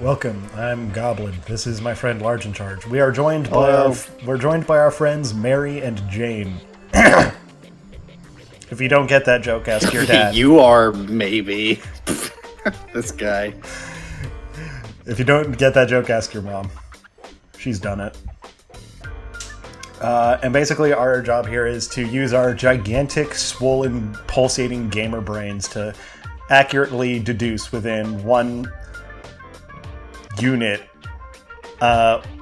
Welcome. I'm Goblin. This is my friend Large in Charge. We are joined by Hello. we're joined by our friends Mary and Jane. If you don't get that joke, ask your dad. You are, maybe. This guy. If you don't get that joke, ask your mom. She's done it. And basically, our job here is to use our gigantic, swollen, pulsating gamer brains to accurately deduce within one unit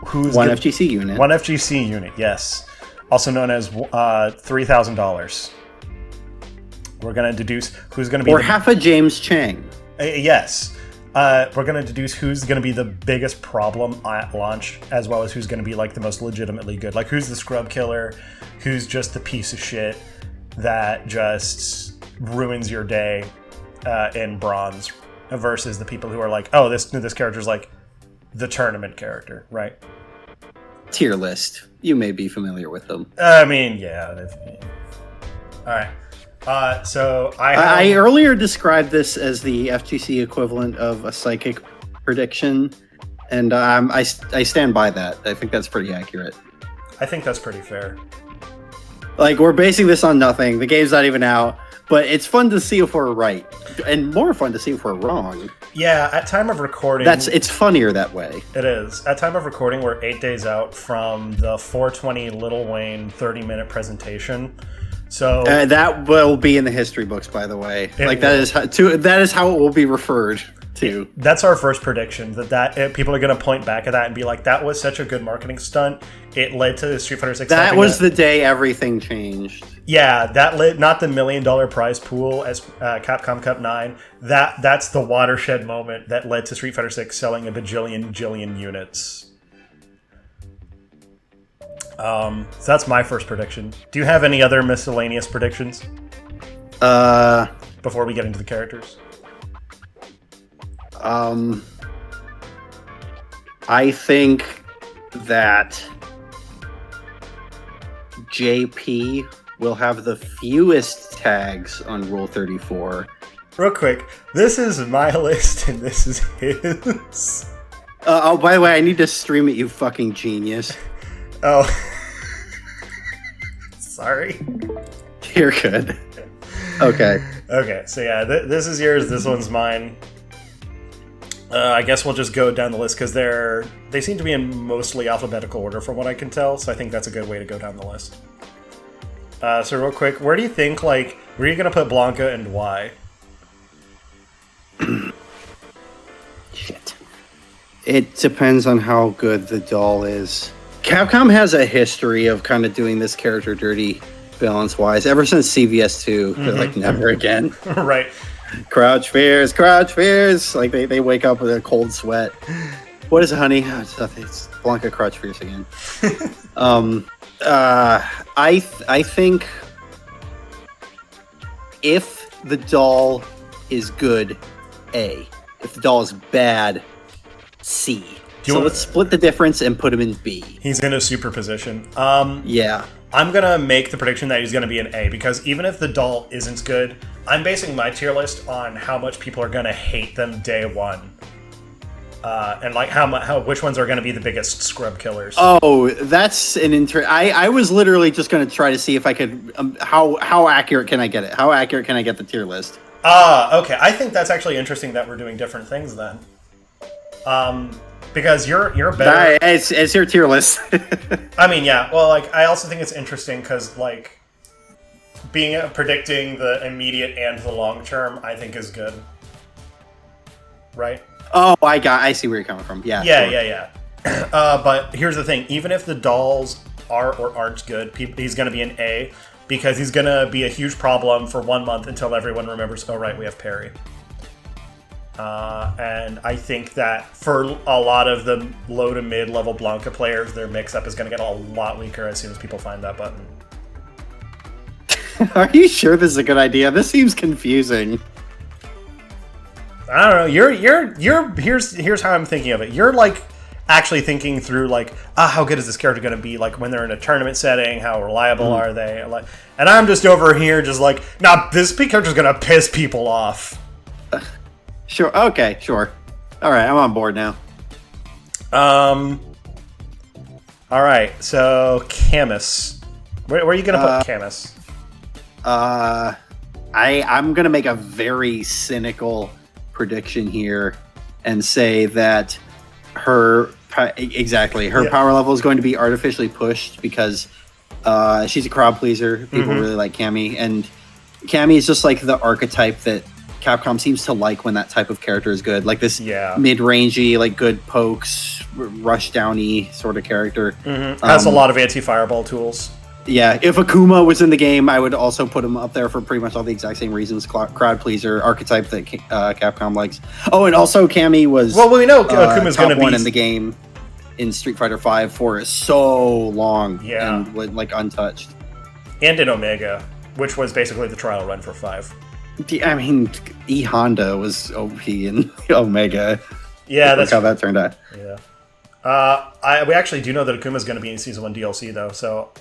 who's One FGC unit. One FGC unit, yes. Also known as $3,000. We're going to deduce who's going to be... Or half a James Chang. Yes. We're going to deduce who's going to be the biggest problem at launch, as well as who's going to be like the most legitimately good. Like who's the scrub killer, who's just the piece of shit that just ruins your day in bronze, versus the people who are like, oh, this character's like the tournament character, right? Tier list. You may be familiar with them. I mean, yeah. All right. So I earlier described this as the FGC equivalent of a psychic prediction, and I stand by that. I think that's pretty accurate. I think that's pretty fair. Like, we're basing this on nothing. The game's not even out, but it's fun to see if we're right, and more fun to see if we're wrong. Yeah, at time of recording... It's funnier that way. It is. At time of recording, we're 8 days out from the 420 Lil Wayne 30-minute presentation. So that will be in the history books, by the way. That is how it will be referred to. That's our first prediction. People are going to point back at that and be like, "That was such a good marketing stunt. It led to Street Fighter 6." That was the day everything changed. Yeah, that led not the $1 million prize pool as Capcom Cup 9. That's the watershed moment that led to Street Fighter 6 selling a bajillion units. So that's my first prediction. Do you have any other miscellaneous predictions? Before we get into the characters? I think that JP will have the fewest tags on Rule 34. Real quick, this is my list and this is his. Oh, by the way, I need to stream it, you fucking genius. Oh. Sorry. You're good. Okay. Okay, so yeah, this is yours, this one's mine. I guess we'll just go down the list because they seem to be in mostly alphabetical order from what I can tell, so I think that's a good way to go down the list. So real quick, where do you think, where are you going to put Blanka and why? Shit. It depends on how good the doll is. Capcom has a history of kind of doing this character dirty balance-wise ever since CVS2. They're like, never again. Right. Crouch fears. Like they wake up with a cold sweat. What is it, honey? Oh, it's nothing. It's Blanka crouch fears again. I think if the doll is good, A. If the doll is bad, C. So let's split the difference and put him in B. He's going to superposition. Yeah. I'm going to make the prediction that he's going to be an A, because even if the doll isn't good, I'm basing my tier list on how much people are going to hate them day one. And which ones are going to be the biggest scrub killers. Oh, that's an I was literally just going to try to see if I could... how accurate can I get it? How accurate can I get the tier list? Okay. I think that's actually interesting that we're doing different things then. Because you're better... It's your tier list. I mean, yeah. Well, I also think it's interesting because, predicting the immediate and the long term, I think is good. Right? Oh, I see where you're coming from. Yeah. Yeah. But here's the thing. Even if the dolls are or aren't good, he's going to be an A, because he's going to be a huge problem for 1 month until everyone remembers, oh, right, we have Parry. And I think that for a lot of the low to mid level Blanka players, their mix-up is going to get a lot weaker as soon as people find that button. Are you sure this is a good idea? This seems confusing. I don't know. Here's how I'm thinking of it. You're actually thinking through how good is this character going to be when they're in a tournament setting, how reliable are they, and I'm just over here just nah, this character's going to piss people off. Sure. Okay. Sure. All right, I'm on board now. All right, so Camus. Where are you going to put Camus? I'm going to make a very cynical prediction here and say that her power level is going to be artificially pushed because she's a crowd pleaser. People really like Cammy, and Cammy is just like the archetype that Capcom seems to like when that type of character is good, like this mid-rangey, like good pokes, rush downy sort of character. Has a lot of anti-fireball tools. Yeah, if Akuma was in the game, I would also put him up there for pretty much all the exact same reasons. Crowd pleaser, archetype that Capcom likes. Oh, and also Cammy was we know Akuma's going to be one in the game in Street Fighter V for so long, and like untouched. And in Omega, which was basically the trial run for 5. I mean, E Honda was OP in Omega. Yeah, that's how that turned out. Yeah, we actually do know that Akuma's going to be in Season 1 DLC though, so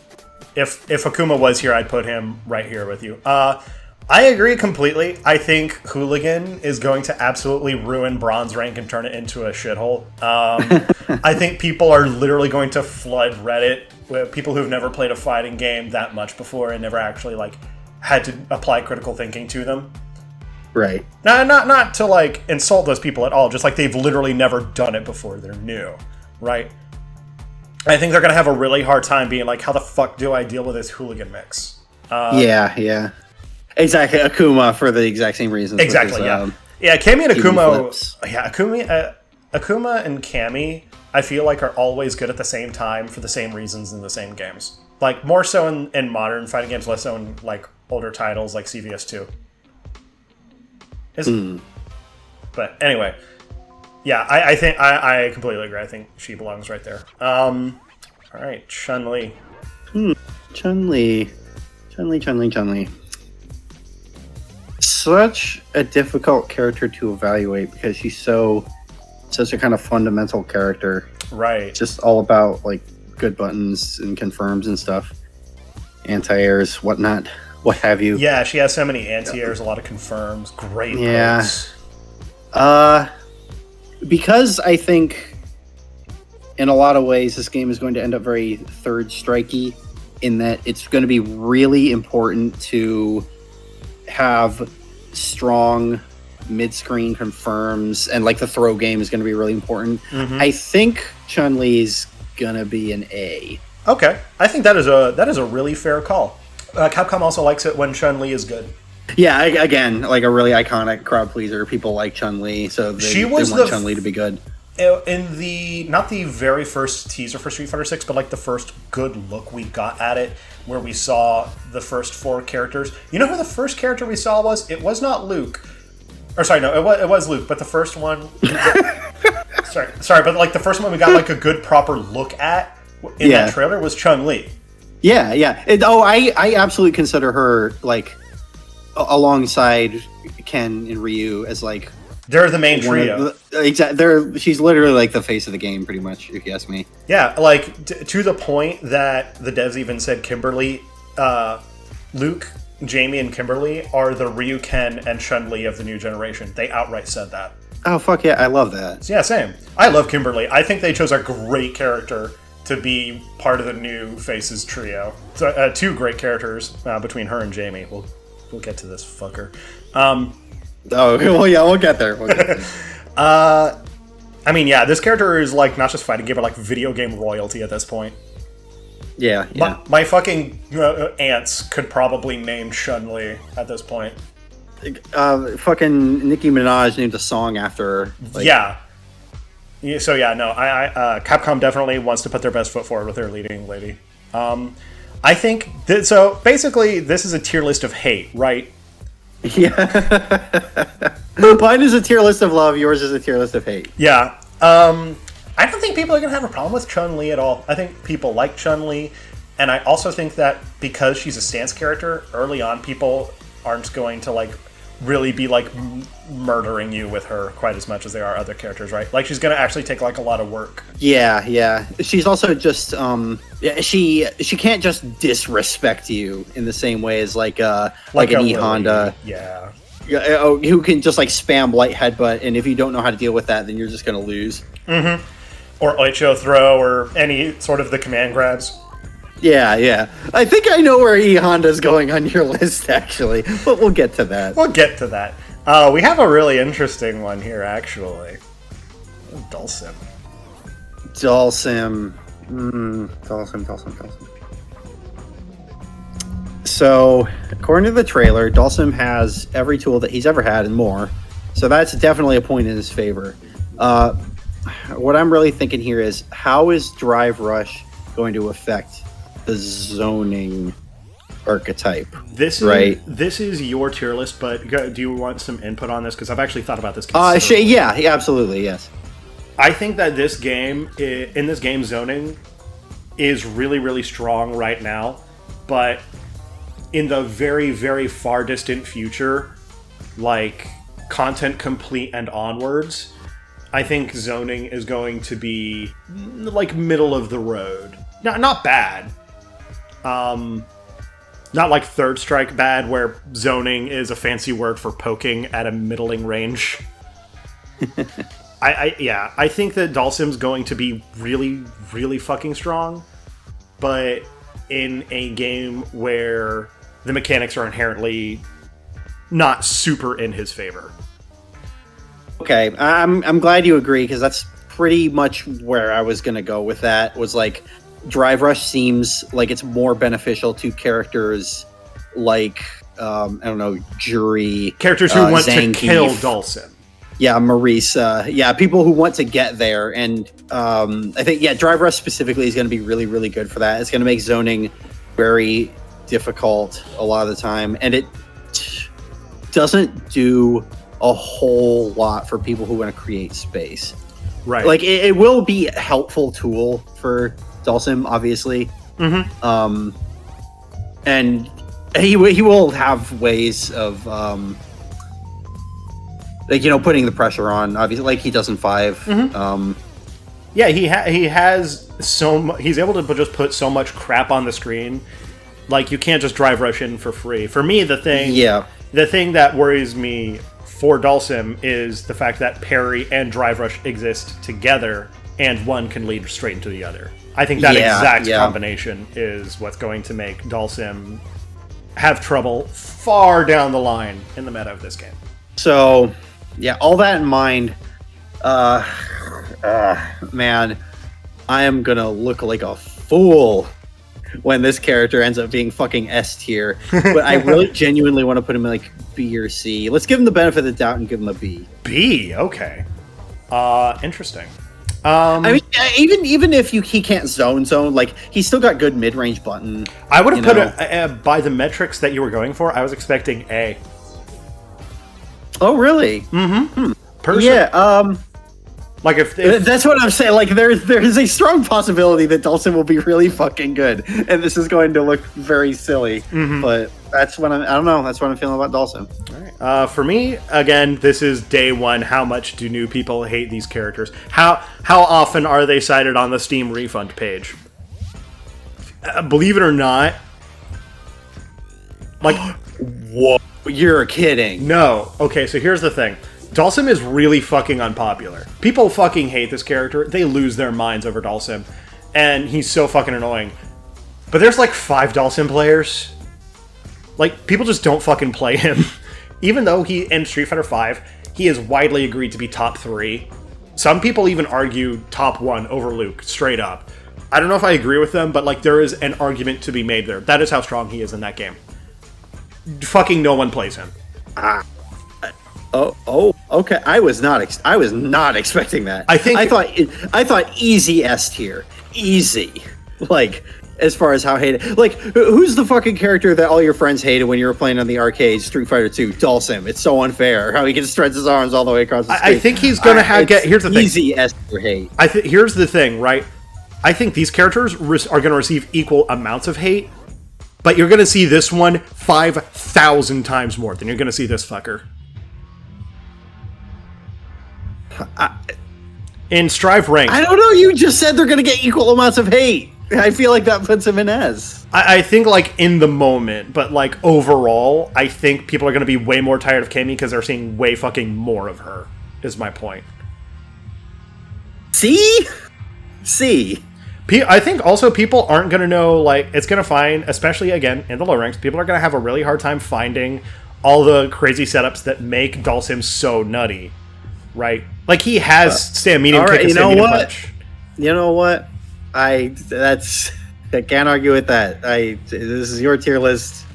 if Akuma was here, I'd put him right here with you. I agree completely. I think Hooligan is going to absolutely ruin Bronze Rank and turn it into a shithole. I think people are literally going to flood Reddit with people who've never played a fighting game that much before and never actually like had to apply critical thinking to them. Right. Not to like insult those people at all, just like they've literally never done it before. They're new, right? I think they're going to have a really hard time being like, how the fuck do I deal with this Hooligan mix? Yeah. Exactly. Akuma for the exact same reasons. Exactly, yeah. Cammy and Akuma... Yeah, Akuma and Cammy, I feel like, are always good at the same time for the same reasons in the same games. Like, more so in modern fighting games, less so in, like, older titles like CVS2. But anyway, yeah, I think I completely agree. I think she belongs right there. All right, Chun Li. Chun Li. Such a difficult character to evaluate because she's such a kind of fundamental character. Right. Just all about like good buttons and confirms and stuff. Anti-airs, whatnot, what have you. Yeah, she has so many anti-airs, a lot of confirms. Great. Yeah. Because I think in a lot of ways this game is going to end up very third strikey in that it's going to be really important to have strong mid-screen confirms, and like the throw game is going to be really important. I think Chun-Li's going to be an A. Okay, I think that is a really fair call. Capcom also likes it when Chun-Li is good. Yeah, again, like a really iconic crowd pleaser. People like Chun-Li, so they want Chun-Li to be good. In the not the very first teaser for Street Fighter 6, but like the first good look we got at it, where we saw the first 4 characters. You know who the first character we saw was? It was not Luke. Or sorry, no, it was Luke, but the first one. sorry, but like the first one we got like a good proper look at in that trailer was Chun Li. Yeah. I absolutely consider her like alongside Ken and Ryu as like. They're the main trio. Exactly. She's literally like the face of the game, pretty much, if you ask me. Yeah, like to the point that the devs even said Kimberly, Luke, Jamie, and Kimberly are the Ryu, Ken, and Chun Li of the new generation. They outright said that. Oh fuck yeah, I love that. Yeah, same. I love Kimberly. I think they chose a great character to be part of the new Faces trio. So, 2 great characters between her and Jamie. We'll get to this fucker. Oh, well, yeah, we'll get there. I mean, yeah, this character is, like, not just fighting game, but, like, video game royalty at this point. Yeah. My fucking aunts could probably name Chun-Li at this point. Fucking Nicki Minaj named a song after her. Like, yeah. So, yeah, no, Capcom definitely wants to put their best foot forward with their leading lady. I think, so, basically, this is a tier list of hate, right? Yeah. Mine is a tier list of love. Yours is a tier list of hate. Yeah. I don't think people are going to have a problem with Chun-Li at all. I think people like Chun-Li. And I also think that because she's a stance character, early on people aren't going to like really be like murdering you with her quite as much as they are other characters, right? Like she's going to actually take like a lot of work. Yeah. She's also just she can't just disrespect you in the same way as like an E Honda. Yeah. who can just like spam light headbutt, and if you don't know how to deal with that, then you're just going to lose. Mm-hmm. Or Oicho throw, or any sort of the command grabs. Yeah. I think I know where E Honda's going on your list, actually, but we'll get to that. We have a really interesting one here, actually. Dhalsim. Dhalsim. So, according to the trailer, Dhalsim has every tool that he's ever had and more. So that's definitely a point in his favor. What I'm really thinking here is, how is Drive Rush going to affect the zoning archetype? This is your tier list, but do you want some input on this? Because I've actually thought about this considerably. Yeah, absolutely, yes. I think that this game, zoning is really, really strong right now, but in the very, very far distant future, like content complete and onwards, I think zoning is going to be like middle of the road. Not bad. Not like Third Strike bad, where zoning is a fancy word for poking at a middling range. I think that Dhalsim's going to be really, really fucking strong, but in a game where the mechanics are inherently not super in his favor. Okay, I'm glad you agree, because that's pretty much where I was going to go with that, was like, Drive Rush seems like it's more beneficial to characters like, I don't know, Juri. Characters who want Zangief. to kill Dhalsim. Yeah, Marisa. Yeah, people who want to get there. And I think, Drive Rush specifically is going to be really, really good for that. It's going to make zoning very difficult a lot of the time. And it doesn't do a whole lot for people who want to create space. Right. Like, it will be a helpful tool for Dhalsim, obviously. Mm-hmm. And he will have ways of putting the pressure on, obviously, like he does in 5. Mm-hmm. He has he's able to just put so much crap on the screen. Like, you can't just Drive Rush in for free. For me, the thing that worries me for Dhalsim is the fact that parry and Drive Rush exist together, and one can lead straight into the other. I think that exact combination is what's going to make Dhalsim have trouble far down the line in the meta of this game. So, all that in mind, man, I am gonna look like a fool when this character ends up being fucking S tier. But I really genuinely want to put him in like B or C. Let's give him the benefit of the doubt and give him a B. B, okay. Interesting. I mean, even if he can't zone, like, he's still got good mid-range button. I would have put it by the metrics that you were going for. I was expecting A. Oh, really? Mm-hmm. Like, if that's what I'm saying. Like, there is a strong possibility that Dhalsim will be really fucking good, and this is going to look very silly. Mm-hmm. But that's what I don't know. That's what I'm feeling about Dhalsim. All right. For me, again, this is day one. How much do new people hate these characters? How often are they cited on the Steam refund page? Believe it or not, like, whoa, you're kidding. No. Okay, so here's the thing. Dhalsim is really fucking unpopular. People fucking hate this character. They lose their minds over Dhalsim. And he's so fucking annoying. But there's like 5 Dhalsim players. Like, people just don't fucking play him. Even though in Street Fighter V, he is widely agreed to be top 3. Some people even argue top 1 over Luke, straight up. I don't know if I agree with them, but like, there is an argument to be made there. That is how strong he is in that game. Fucking no one plays him. Oh, okay. I was not expecting that. I thought easy S tier, easy. Like, as far as how hated, like, who's the fucking character that all your friends hated when you were playing on the arcade Street Fighter 2? Dhalsim. It's so unfair how he can stretch his arms all the way across the screen. I think he's gonna here's the thing. Easy S tier hate. Here's the thing, right? I think these characters are gonna receive equal amounts of hate, but you're gonna see this one 5,000 times more than you're gonna see this fucker. In Strive rank, I don't know. You just said they're going to get equal amounts of hate. I feel like that puts him in S. I think, like, in the moment, but, like, overall, I think people are going to be way more tired of Cammy because they're seeing way fucking more of her, is my point. See? I think also people aren't going to know, like, it's going to find, especially, again, in the low ranks, people are going to have a really hard time finding all the crazy setups that make Dhalsim so nutty, right? Like, he has stand medium kick and stand medium punch. You know what? I can't argue with that. This is your tier list.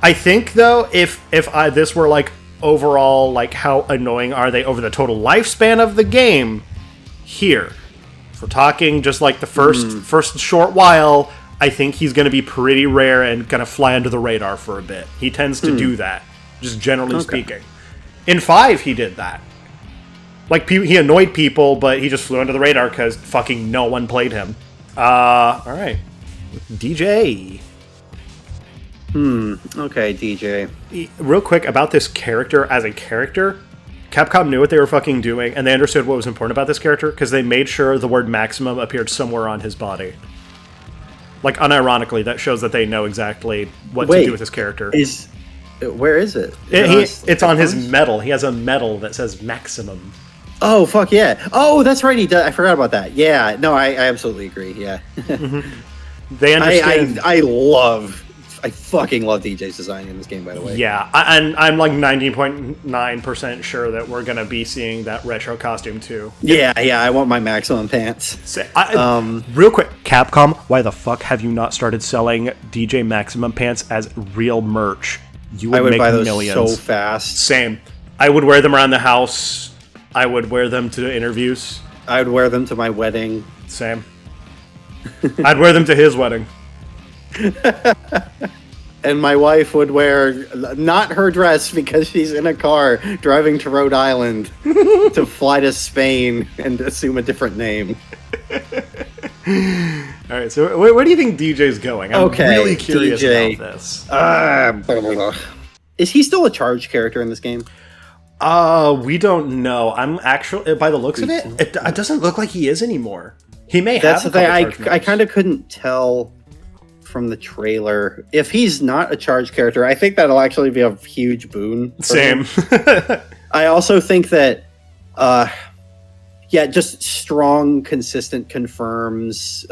I think though, if this were like overall, like how annoying are they over the total lifespan of the game, here, if we're talking just like the first short while, I think he's going to be pretty rare and going to fly under the radar for a bit. He tends to do that, just generally speaking. In 5, he did that. Like, he annoyed people, but he just flew under the radar because fucking no one played him. Alright. Dee Jay. Okay, Dee Jay. Real quick, about this character as a character, Capcom knew what they were fucking doing, and they understood what was important about this character, because they made sure the word maximum appeared somewhere on his body. Like, unironically, that shows that they know exactly what to do with this character. Where is it? It's on his medal. He has a medal that says maximum. Oh, fuck yeah. Oh, that's right. He does. I forgot about that. Yeah. No, I absolutely agree. Yeah. They understand. I fucking love Dee Jay's design in this game, by the way. Yeah. I'm like 90.9% sure that we're going to be seeing that retro costume too. Yeah. I want my maximum pants. Real quick, Capcom, why the fuck have you not started selling Dee Jay maximum pants as real merch? I would make buy those millions. so fast. Same. I would wear them around the house. I would wear them to interviews. I would wear them to my wedding. Same. I'd wear them to his wedding. And my wife would wear not her dress because she's in a car driving to Rhode Island to fly to Spain and assume a different name. All right, so where do you think Dee Jay's going? I'm really curious about this. Is he still a charged character in this game? We don't know. I'm actually, by the looks of it, it doesn't look like he is anymore. He may That's have. That's the thing. I kind of couldn't tell from the trailer. If he's not a charged character, I think that'll actually be a huge boon. Same. I also think that, just strong, consistent confirms,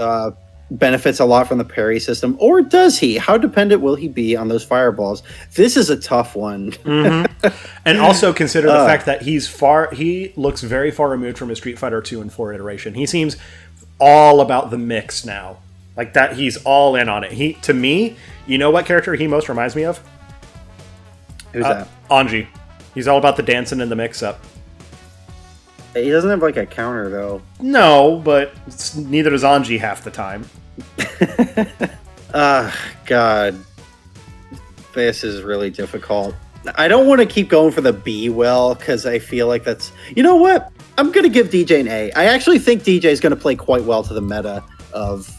benefits a lot from the parry system. Or does he? How dependent will he be on those fireballs? This is a tough one. And also consider the fact that he looks very far removed from his Street Fighter 2 and 4 iteration. He seems all about the mix now. Like that, he's all in on it. To me, you know what character he most reminds me of? Who's that? Anji. He's all about the dancing and the mix-up. He doesn't have like a counter though. No, but neither does Anji half the time. God. This is really difficult. I don't want to keep going for the B well, because I feel like that's... You know what? I'm going to give Dee Jay an A. I actually think Dee Jay is going to play quite well to the meta of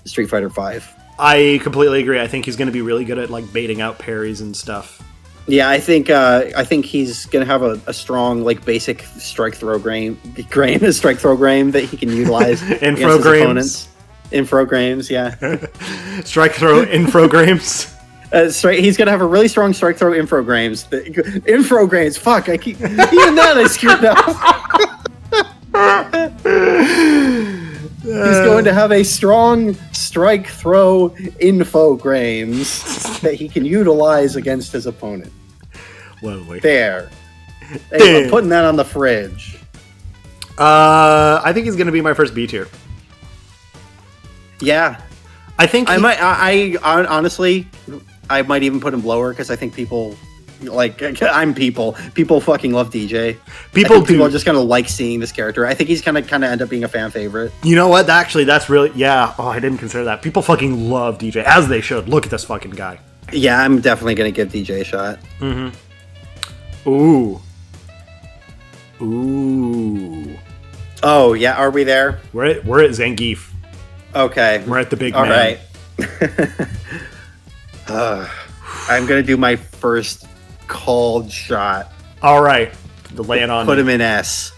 Street Fighter V. I completely agree. I think he's going to be really good at like baiting out parries and stuff. Yeah, I think he's gonna have a strong like basic strike throw game that he can utilize Infogrames. Infogrames, yeah. Strike throw infogrames. He's gonna have a really strong strike throw infogrames. Infogrames, fuck! I keep even that I screwed up. He's going to have a strong strike throw infogrames that he can utilize against his opponent. Lovely. There. Hey, I'm putting that on the fridge. I think he's going to be my first B tier. Yeah. I think I honestly, I might even put him lower because I think people... People fucking love Dee Jay. People are just gonna like seeing this character. I think he's gonna kind of end up being a fan favorite. You know what? That's really... Yeah. Oh, I didn't consider that. People fucking love Dee Jay, as they should. Look at this fucking guy. Yeah, I'm definitely gonna give Dee Jay a shot. Mm-hmm. Ooh. Oh, yeah, are we there? We're at Zangief. Okay. We're at the big All man. Right. I'm gonna do my first called shot. All right, lay it on. Put him in S.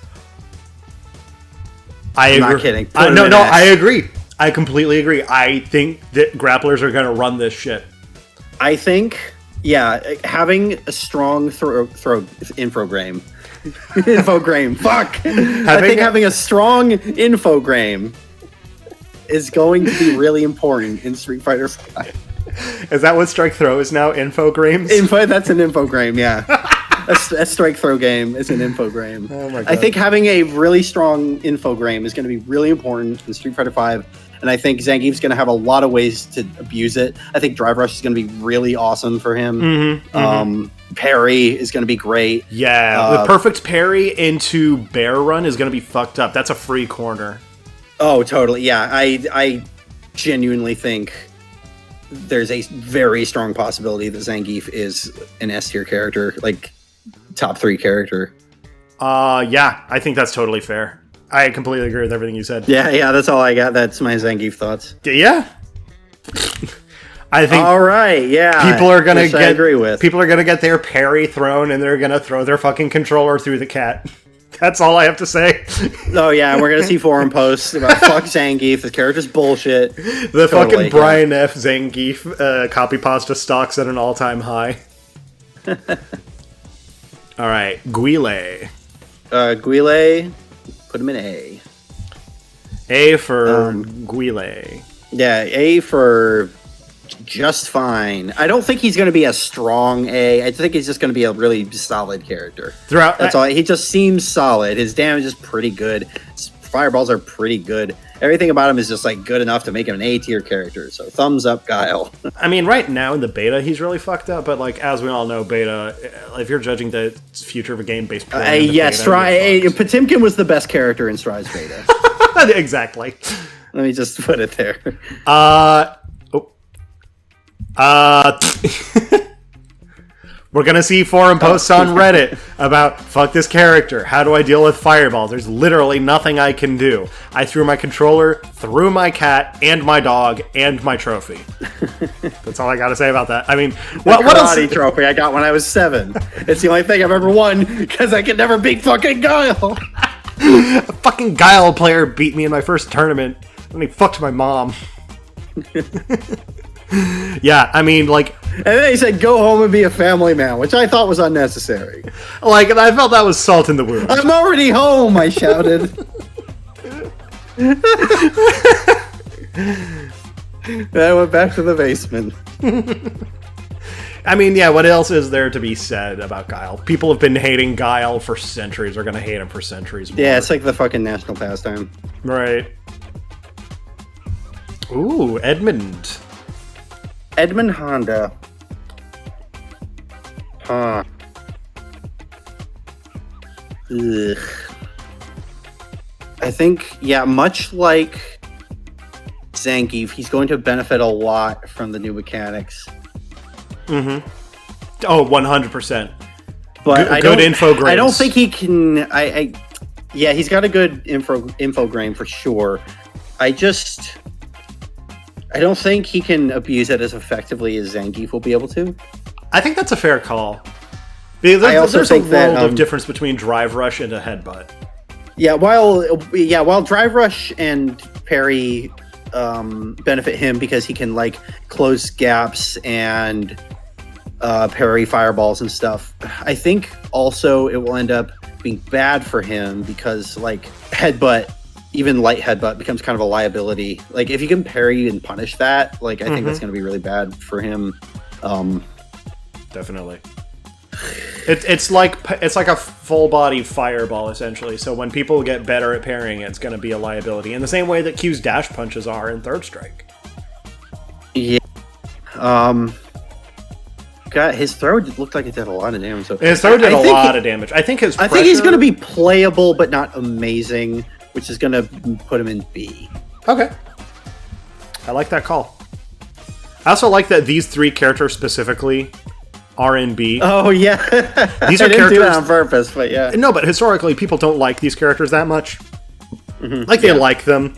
I'm not kidding. No, I agree. I completely agree. I think that grapplers are going to run this shit. I think, having a strong infogram. Infogram. Fuck. I think having a strong infogram is going to be really important in Street Fighter V. Is that what Strike Throw is now? Infogrames? That's an infogram, yeah. A strike throw game is an infogram. Oh my God. I think having a really strong infogram is going to be really important in Street Fighter V, and I think Zangief's going to have a lot of ways to abuse it. I think Drive Rush is going to be really awesome for him. Parry is going to be great. Yeah, the perfect parry into Bear Run is going to be fucked up. That's a free corner. Oh, totally. Yeah, I genuinely think there's a very strong possibility that Zangief is an S tier character, like top 3 character. Yeah, I think that's totally fair. I completely agree with everything you said. Yeah, that's all I got. That's my Zangief thoughts. Yeah. I think all right, yeah. People are gonna get their parry thrown and they're gonna throw their fucking controller through the cat. That's all I have to say. Oh yeah, we're gonna see forum posts about fuck Zangief. The character's bullshit. The fucking Brian F. Zangief copy pasta stocks at an all-time high. All right, Guile. Guile, put him in A. A for Guile. Yeah, A for just fine. I don't think he's going to be a strong A. I think he's just going to be a really solid character. That's all. He just seems solid. His damage is pretty good. His fireballs are pretty good. Everything about him is just like good enough to make him an A tier character. So thumbs up, Guile. I mean, right now in the beta, he's really fucked up. But like as we all know, beta. If you're judging the future of a game based purely on the beta, Potemkin was the best character in Stride's beta. Exactly. Let me just put it there. We're gonna see forum posts on Reddit about fuck this character. How do I deal with fireballs? There's literally nothing I can do. I threw my controller, threw my cat, and my dog, and my trophy. That's all I gotta say about that. I mean, what else? The trophy I got when I was 7. It's the only thing I've ever won because I could never beat fucking Guile. A fucking Guile player beat me in my first tournament, and he fucked my mom. Yeah, I mean, like... And then he said, go home and be a family man, which I thought was unnecessary. Like, and I felt that was salt in the wound. I'm already home, I shouted. Then I went back to the basement. I mean, yeah, what else is there to be said about Guile? People have been hating Guile for centuries. They're going to hate him for centuries more. Yeah, it's like the fucking national pastime. Right. Ooh, Edmund Honda. Huh. Ugh. I think, yeah, much like Zangief, he's going to benefit a lot from the new mechanics. Mm-hmm. Oh, 100%. But good infogrames. I don't think he can... yeah, he's got a good infogram for sure. I don't think he can abuse it as effectively as Zangief will be able to. I think that's a fair call. There's a world of difference between Drive Rush and a Headbutt. Yeah, while Drive Rush and Parry benefit him because he can like close gaps and parry fireballs and stuff. I think also it will end up being bad for him because like Headbutt, even light headbutt, becomes kind of a liability. Like if you can parry and punish that, like I think that's going to be really bad for him. Definitely. It's like a full body fireball essentially. So when people get better at parrying, it's going to be a liability in the same way that Q's dash punches are in Third Strike. Yeah. God, his throw looked like it did a lot of damage. So his throw did a lot of damage. I think he's going to be playable, but not amazing, which is going to put him in B. Okay. I like that call. I also like that these 3 characters specifically are in B. Oh, yeah. These are I didn't characters... do that on purpose, but yeah. No, but historically, people don't like these characters that much. Mm-hmm. Like, they like them,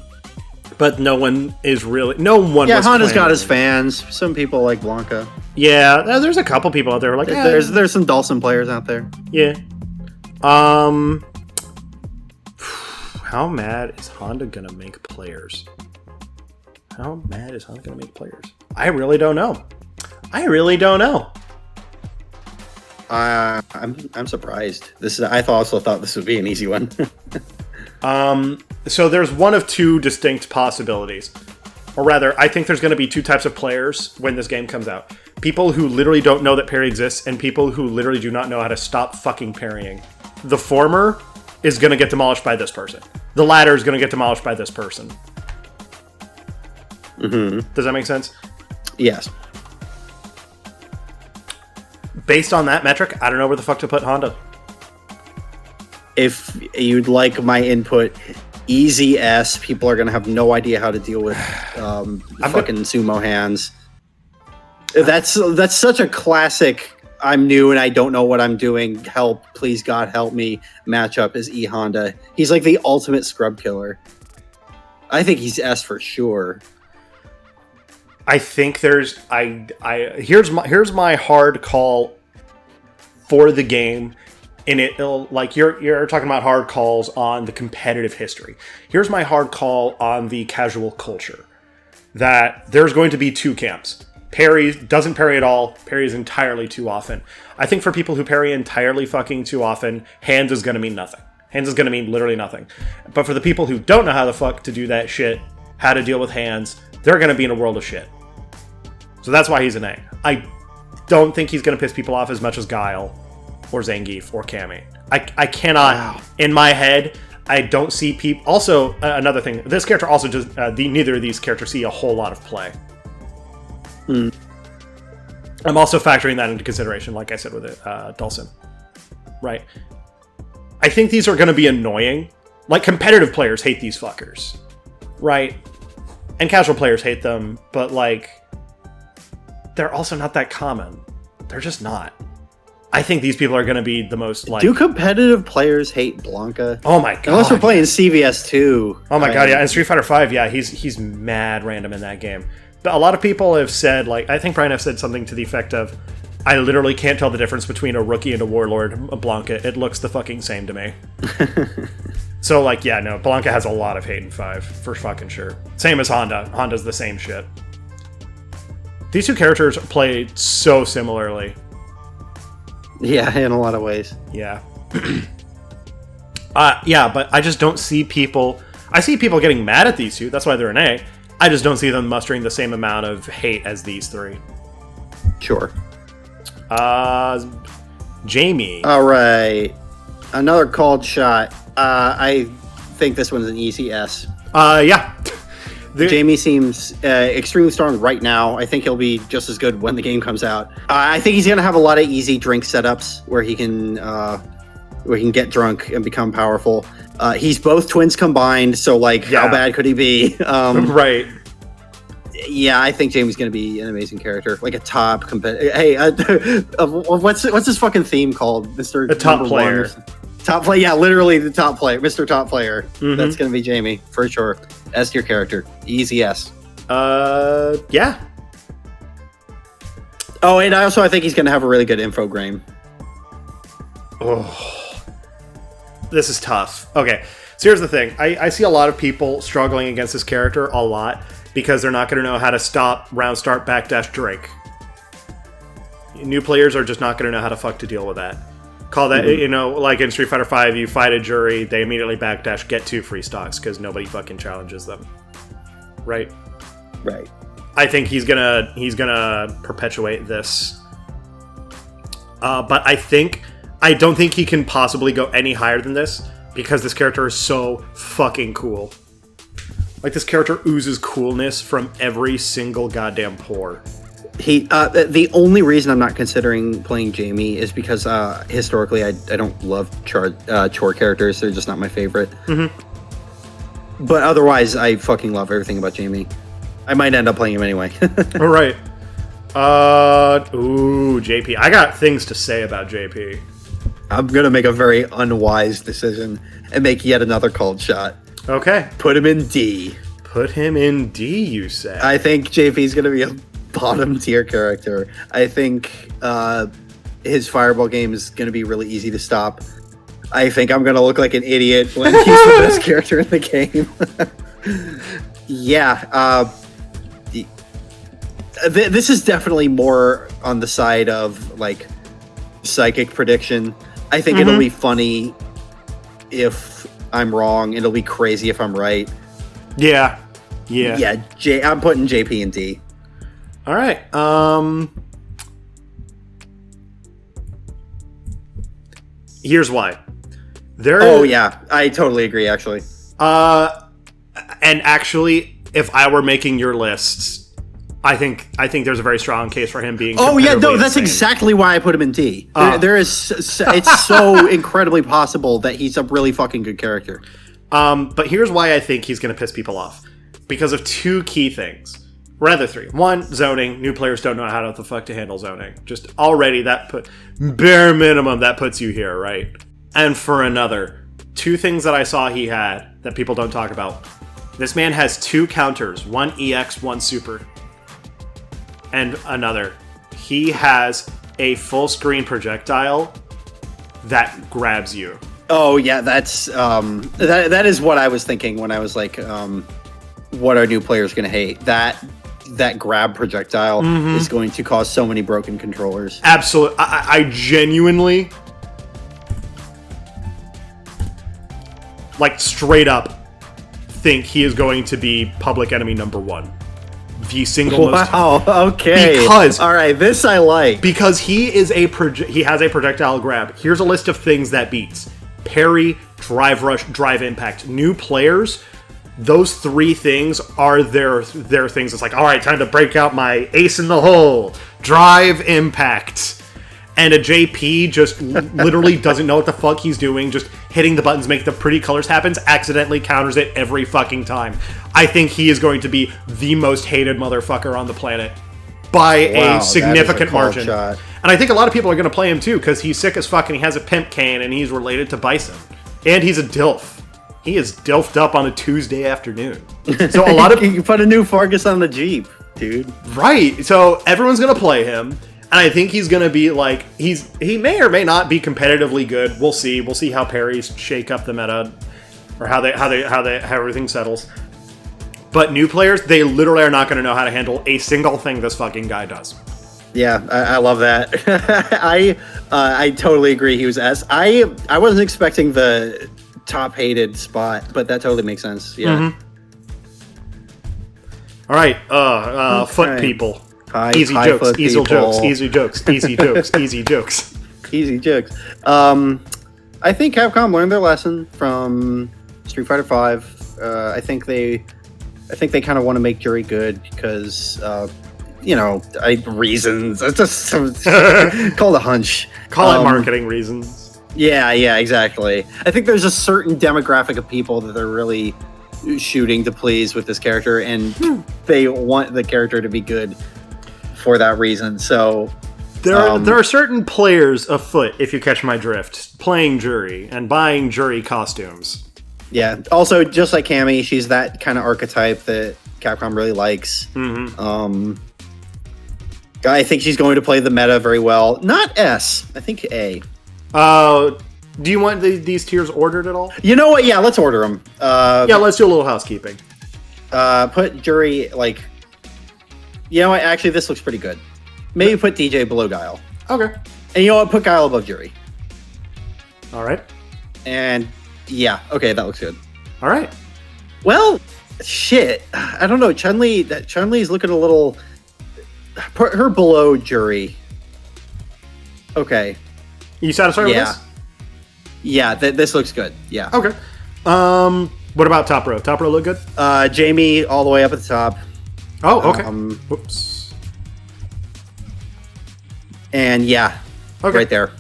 but no one is really... No one Yeah, Honda's got his fans. Some people like Blanka. Yeah, there's a couple people out there who are like... There's some Dhalsim players out there. Yeah. How mad is Honda gonna make players? How mad is Honda going to make players? I really don't know. I'm surprised. I also thought this would be an easy one. So there's one of two distinct possibilities. Or rather, I think there's going to be two types of players when this game comes out. People who literally don't know that parry exists, and people who literally do not know how to stop fucking parrying. The former is going to get demolished by this person. The latter is going to get demolished by this person. Mm-hmm. Does that make sense? Yes. Based on that metric, I don't know where the fuck to put Honda. If you'd like my input, easy S. People are going to have no idea how to deal with fucking sumo hands. That's such a classic. I'm new and I don't know what I'm doing. Help, please God, help me. Matchup is E Honda. He's like the ultimate scrub killer. I think he's S for sure. I think there's here's my hard call for the game. And it'll, like, you're talking about hard calls on the competitive history. Here's my hard call on the casual culture. That there's going to be two camps. Doesn't parry at all. Parries entirely too often. I think for people who parry entirely fucking too often, hands is going to mean nothing. Hands is going to mean literally nothing. But for the people who don't know how the fuck to do that shit, how to deal with hands, they're going to be in a world of shit. So that's why he's an A. I don't think he's going to piss people off as much as Guile or Zangief or Cammy. I cannot, in my head, I don't see people. Also, another thing, this character also does, neither of these characters see a whole lot of play. I'm also factoring that into consideration, like I said with Dhalsim. Right. I think these are going to be annoying. Like, competitive players hate these fuckers. Right? And casual players hate them, but, like, they're also not that common. They're just not. I think these people are going to be the most, like... Do competitive players hate Blanka? Oh my god. Unless we're playing CVS 2. Oh my god, yeah. And Street Fighter 5, yeah, he's mad random in that game. But a lot of people have said, like, I think Brian have said something to the effect of, I literally can't tell the difference between a rookie and a warlord, Blanka. It looks the fucking same to me. So, like, yeah, no, Blanka has a lot of hate in 5, for fucking sure. Same as Honda. Honda's the same shit. These two characters play so similarly. Yeah, in a lot of ways. Yeah. Yeah, but I just don't see people... I see people getting mad at these two. That's why they're an A. I just don't see them mustering the same amount of hate as these three. Sure. Jamie. All right. Another called shot. I think this one's an easy S. Yeah. Jamie seems extremely strong right now. I think he'll be just as good when the game comes out. I think he's going to have a lot of easy drink setups where he can get drunk and become powerful. He's both twins combined, so like, how bad could he be? Right. Yeah, I think Jamie's going to be an amazing character, like a top competitor. Hey, what's this fucking theme called, Mr. The top player. Top player, yeah, literally the top player, Mr. Top Player. Mm-hmm. That's going to be Jamie for sure. S tier character, easy S. Yeah. Oh, and I think he's going to have a really good infogram. Oh, this is tough. Okay, so here's the thing. I see a lot of people struggling against this character a lot because they're not going to know how to stop, round start, backdash, drink. New players are just not going to know how to fuck to deal with that. Call that, you know, like in Street Fighter 5, you fight a Juri, they immediately backdash, get 2 free stocks because nobody fucking challenges them. Right? Right. I think he's gonna perpetuate this. But I don't think he can possibly go any higher than this because this character is so fucking cool. Like, this character oozes coolness from every single goddamn pore. The only reason I'm not considering playing Jamie is because historically I don't love chore characters. They're just not my favorite. Mm-hmm. But otherwise, I fucking love everything about Jamie. I might end up playing him anyway. All right. JP. I got things to say about JP. I'm gonna make a very unwise decision and make yet another cold shot. Okay. Put him in D. Put him in D, you say? I think JP's gonna be a bottom tier character. I think his fireball game is going to be really easy to stop. I think I'm going to look like an idiot when he's the best character in the game. Yeah. This is definitely more on the side of like psychic prediction. I think it'll be funny if I'm wrong. It'll be crazy if I'm right. Yeah. I'm putting JP and D. All right. Here's why. I totally agree. Actually, and actually, if I were making your lists, I think there's a very strong case for him being. That's exactly why I put him in D. It's so incredibly possible that he's a really fucking good character. But here's why I think he's going to piss people off, because of two key things. Rather, three. One, zoning. New players don't know how the fuck to handle zoning. Just already bare minimum that puts you here, right? And for another, two things that I saw he had that people don't talk about. This man has two counters, one EX, one super. And another, he has a full screen projectile that grabs you. Oh yeah, that's that is what I was thinking when I was like, what are new players going to hate? That grab projectile is going to cause so many broken controllers. Absolutely. I genuinely, like, straight up think he is going to be public enemy number one. The single most. Wow. Okay. Because all right, this I like. Because he is he has a projectile grab. Here's a list of things that beats: parry, drive rush, drive impact. New players, those three things are their things. It's like, all right, time to break out my ace in the hole, drive impact. And a JP just literally doesn't know what the fuck he's doing, just hitting the buttons, make the pretty colors happen, accidentally counters it every fucking time. I think he is going to be the most hated motherfucker on the planet by a significant margin. Shot. And I think a lot of people are going to play him too, because he's sick as fuck and he has a pimp cane and he's related to Bison. And he's a DILF. He is DILFed up on a Tuesday afternoon. So a lot of you put a new Fargus on the Jeep, dude. Right. So everyone's going to play him. And I think he's going to be like, he may or may not be competitively good. We'll see. We'll see how parries shake up the meta, or how everything settles. But new players, they literally are not going to know how to handle a single thing this fucking guy does. Yeah, I love that. I totally agree. He was S. I wasn't expecting the top hated spot, but that totally makes sense. Yeah. All right, foot people. Easy jokes. I think Capcom learned their lesson from Street Fighter V. I think they kind of want to make Juri good because, reasons. It's just call it a hunch. Call it marketing reasons. Yeah, exactly. I think there's a certain demographic of people that they're really shooting to please with this character, and they want the character to be good for that reason. So there are certain players afoot, if you catch my drift, playing Juri and buying Juri costumes. Yeah. Also, just like Cammy, she's that kind of archetype that Capcom really likes. I think she's going to play the meta very well. Not S. I think A. Do you want these tiers ordered at all? You know what? Yeah, let's order them. Let's do a little housekeeping. Put Juri like. You know what? Actually, this looks pretty good. Maybe put DJ below Guile. Okay. And you know what? Put Guile above Juri. All right. And yeah, okay, that looks good. All right. Well, shit. I don't know. Chun Li's looking a little. Put her below Juri. Okay. You satisfied with this? Yeah, this looks good. Yeah. Okay. What about top row? Top row look good? Jamie all the way up at the top. Oh, okay. Whoops. And yeah, okay. Right there.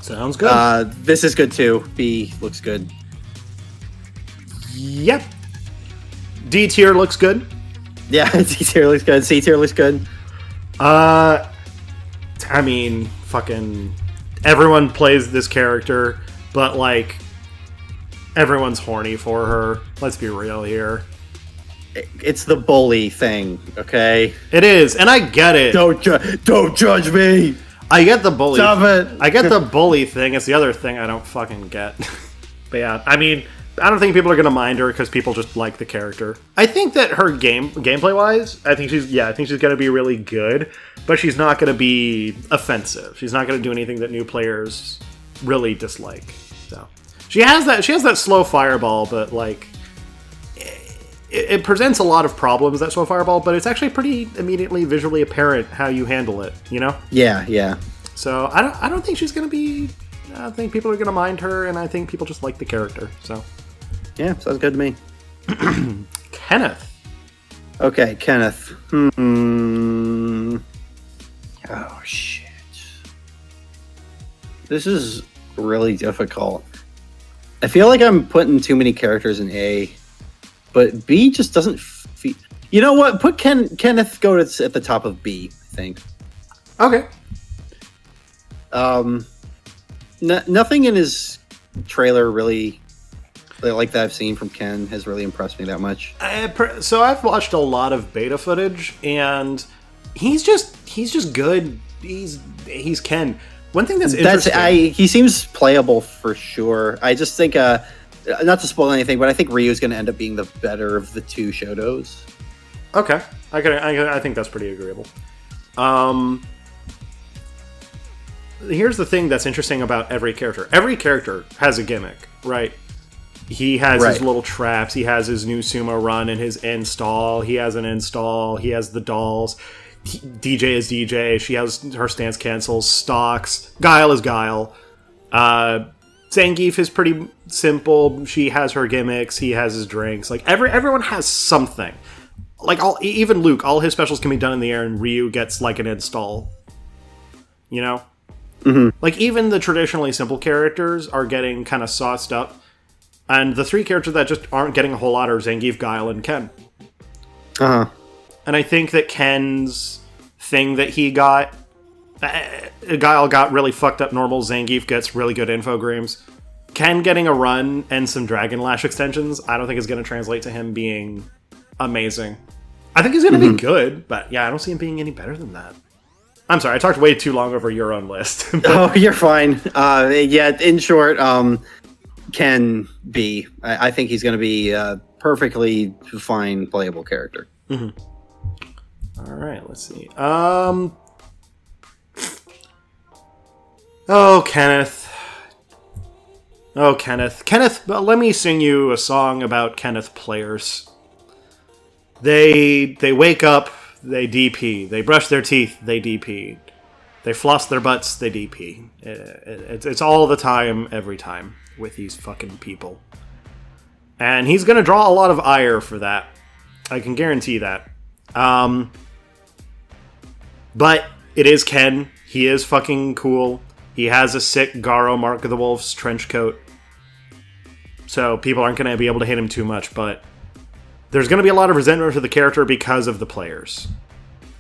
Sounds good. This is good too. B looks good. Yep. D tier looks good. Yeah, D tier looks good. C tier looks good. I mean, fucking everyone plays this character, but like everyone's horny for her. Let's be real here. It's the bully thing, okay? It is, and I get it. Don't judge me. I get the bully. Stop it. I get the bully thing. It's the other thing I don't fucking get. But yeah, I mean, people are gonna mind her because people just like the character. I think that her gameplay wise, I think she's gonna be really good, but she's not gonna be offensive. She's not gonna do anything that new players really dislike. So she has that slow fireball, but like it presents a lot of problems, that slow fireball, but it's actually pretty immediately visually apparent how you handle it, you know? Yeah. So I don't think she's gonna be. I think people are gonna mind her, and I think people just like the character. So yeah, sounds good to me. Kenneth. Okay, Kenneth. Oh shit. This is really difficult. I feel like I'm putting too many characters in A, but B just doesn't. You know what? Put Kenneth go at the top of B. I think. Okay. Nothing in his trailer really, like that I've seen from Ken, has really impressed me that much. So I've watched a lot of beta footage, and he's just good. He's Ken. One thing that's interesting. He seems playable for sure. I just think, not to spoil anything, but I think Ryu's going to end up being the better of the two Shotos. Okay, I think that's pretty agreeable. Here's the thing that's interesting about every character. Every character has a gimmick, right? He has his little traps. He has his new sumo run and his install. He has an install. He has the dolls. Dee Jay is Dee Jay. She has her stance cancels. Stocks. Guile is Guile. Zangief is pretty simple. She has her gimmicks. He has his drinks. Like everyone has something. Like even Luke, all his specials can be done in the air, and Ryu gets like an install. You know? Mm-hmm. Like, even the traditionally simple characters are getting kind of sauced up. And the three characters that just aren't getting a whole lot are Zangief, Guile, and Ken. Uh-huh. And I think that Ken's thing that he got... Guile got really fucked up normal. Zangief gets really good infogrames. Ken getting a run and some Dragon Lash extensions, I don't think is going to translate to him being amazing. I think he's going to be good, but yeah, I don't see him being any better than that. I'm sorry, I talked way too long over your own list. Oh, you're fine. Yeah, in short, Ken B. I think he's going to be a perfectly fine playable character. Mm-hmm. All right, let's see. Kenneth. Kenneth, let me sing you a song about Kenneth players. They wake up, they DP. They brush their teeth, they DP. They floss their butts, they DP. It's all the time, every time, with these fucking people. And he's going to draw a lot of ire for that. I can guarantee that. But it is Ken. He is fucking cool. He has a sick Garo Mark of the Wolf's trench coat. So people aren't going to be able to hit him too much, but there's going to be a lot of resentment for the character because of the players.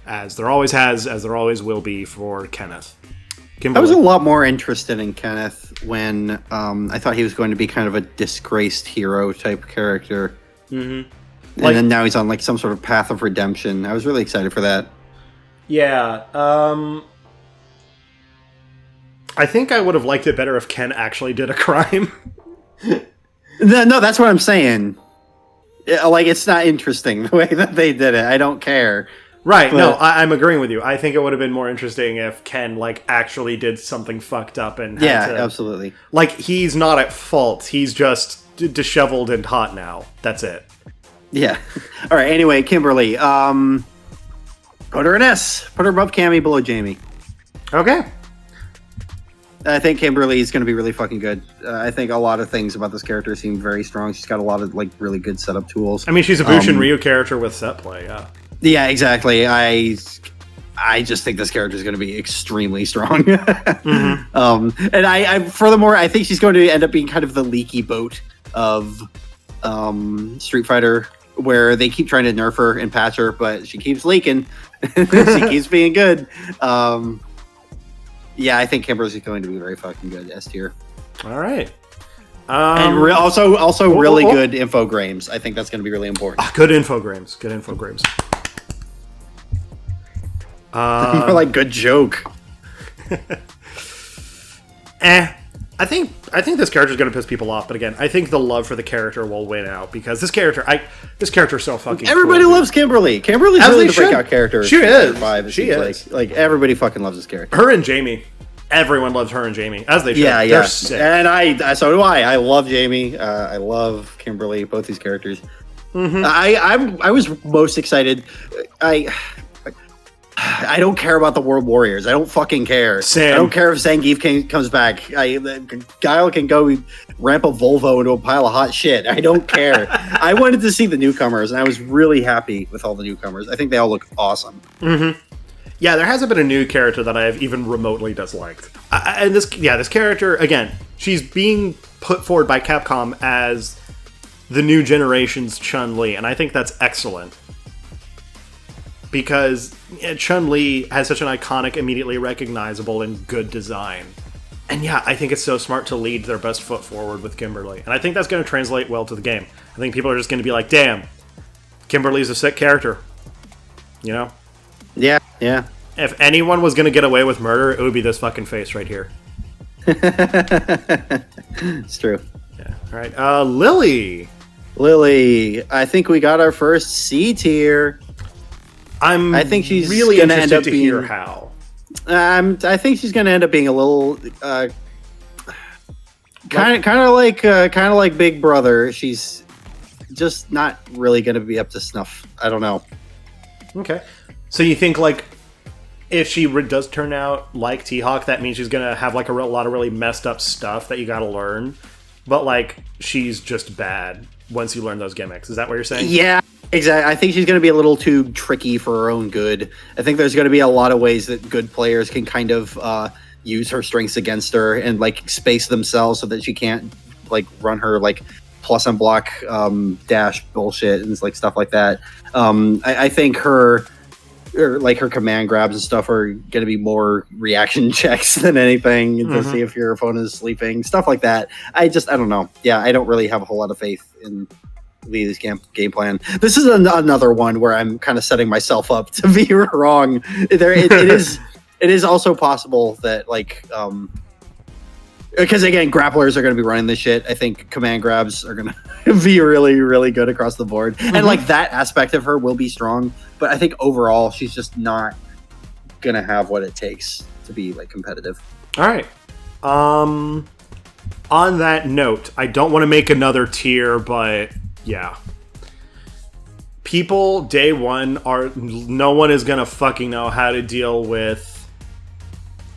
As there always has, as there always will be for Kenneth. Kimberly. I was a lot more interested in Kenneth when I thought he was going to be kind of a disgraced hero type character. Mm-hmm. And then now he's on like some sort of path of redemption. I was really excited for that. Yeah. I think I would have liked it better if Ken actually did a crime. No, that's what I'm saying. Like, it's not interesting the way that they did it. I don't care. Right, but, no, I'm agreeing with you. I think it would have been more interesting if Ken, like, actually did something fucked up and had to, absolutely. Like, he's not at fault. He's just disheveled and hot now. That's it. Yeah. All right, anyway, Kimberly. Put her an S. Put her above Cammy, below Jamie. Okay. I think Kimberly is going to be really fucking good. I think a lot of things about this character seem very strong. She's got a lot of, like, really good setup tools. I mean, she's a Bushin Ryu character with set play, yeah. Yeah, exactly. I just think this character is going to be extremely strong. Mm-hmm. And I furthermore, I think she's going to end up being kind of the leaky boat of Street Fighter, where they keep trying to nerf her and patch her, but she keeps leaking. She keeps being good. Yeah, I think Kimberly's going to be very fucking good. S tier. All right. And also really good infogrames. I think that's going to be really important. Good infogrames. Good infogrames. More like good joke. I think this character is going to piss people off, but again, I think the love for the character will win out because this character is so fucking. Everybody cool, loves Kimberly. Kimberly's As really they the breakout character. She is. She is. Like everybody fucking loves this character. Her and Jamie. Everyone loves her and Jamie, as they should. Yeah. They're sick. And so do I. I love Jamie. I love Kimberly. Both these characters. Mm-hmm. I was most excited. I don't care about the World Warriors. I don't fucking care. Same. I don't care if Zangief comes back. Guile can go ramp a Volvo into a pile of hot shit. I don't care. I wanted to see the newcomers, and I was really happy with all the newcomers. I think they all look awesome. Mm-hmm. Yeah, there hasn't been a new character that I have even remotely disliked. And this character, again, she's being put forward by Capcom as the new generation's Chun Li, and I think that's excellent. Because Chun Li has such an iconic, immediately recognizable, and good design. And yeah, I think it's so smart to lead their best foot forward with Kimberly. And I think that's going to translate well to the game. I think people are just going to be like, damn, Kimberly's a sick character. You know? Yeah. If anyone was going to get away with murder, it would be this fucking face right here. It's true. Yeah. All right. Lily, I think we got our first C tier. I think she's really interested to hear how. I think she's going to end up being a little kind of like Big Brother. She's just not really going to be up to snuff. I don't know. Okay, so you think like if she does turn out like T-Hawk, that means she's going to have like a lot of really messed up stuff that you got to learn, but like she's just bad once you learn those gimmicks. Is that what you're saying? Yeah. Exactly. I think she's going to be a little too tricky for her own good. I think there's going to be a lot of ways that good players can kind of use her strengths against her and like space themselves so that she can't like run her like plus and block dash bullshit and like stuff like that. I think her command grabs and stuff are going to be more reaction checks than anything to see if your opponent is sleeping, stuff like that. I don't know. Yeah, I don't really have a whole lot of faith in Lee's game plan. This is another one where I'm kind of setting myself up to be wrong. It is also possible that like because again, grapplers are going to be running this shit. I think command grabs are going to be really, really good across the board, and like that aspect of her will be strong. But I think overall, she's just not going to have what it takes to be like competitive. All right. On that note, I don't want to make another tier, but yeah. People day one no one is gonna fucking know how to deal with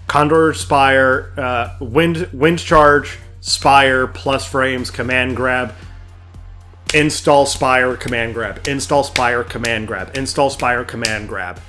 Condor Spire, Wind Charge, Spire, plus frames, command grab, install Spire, command grab, install Spire, command grab, install Spire, command grab.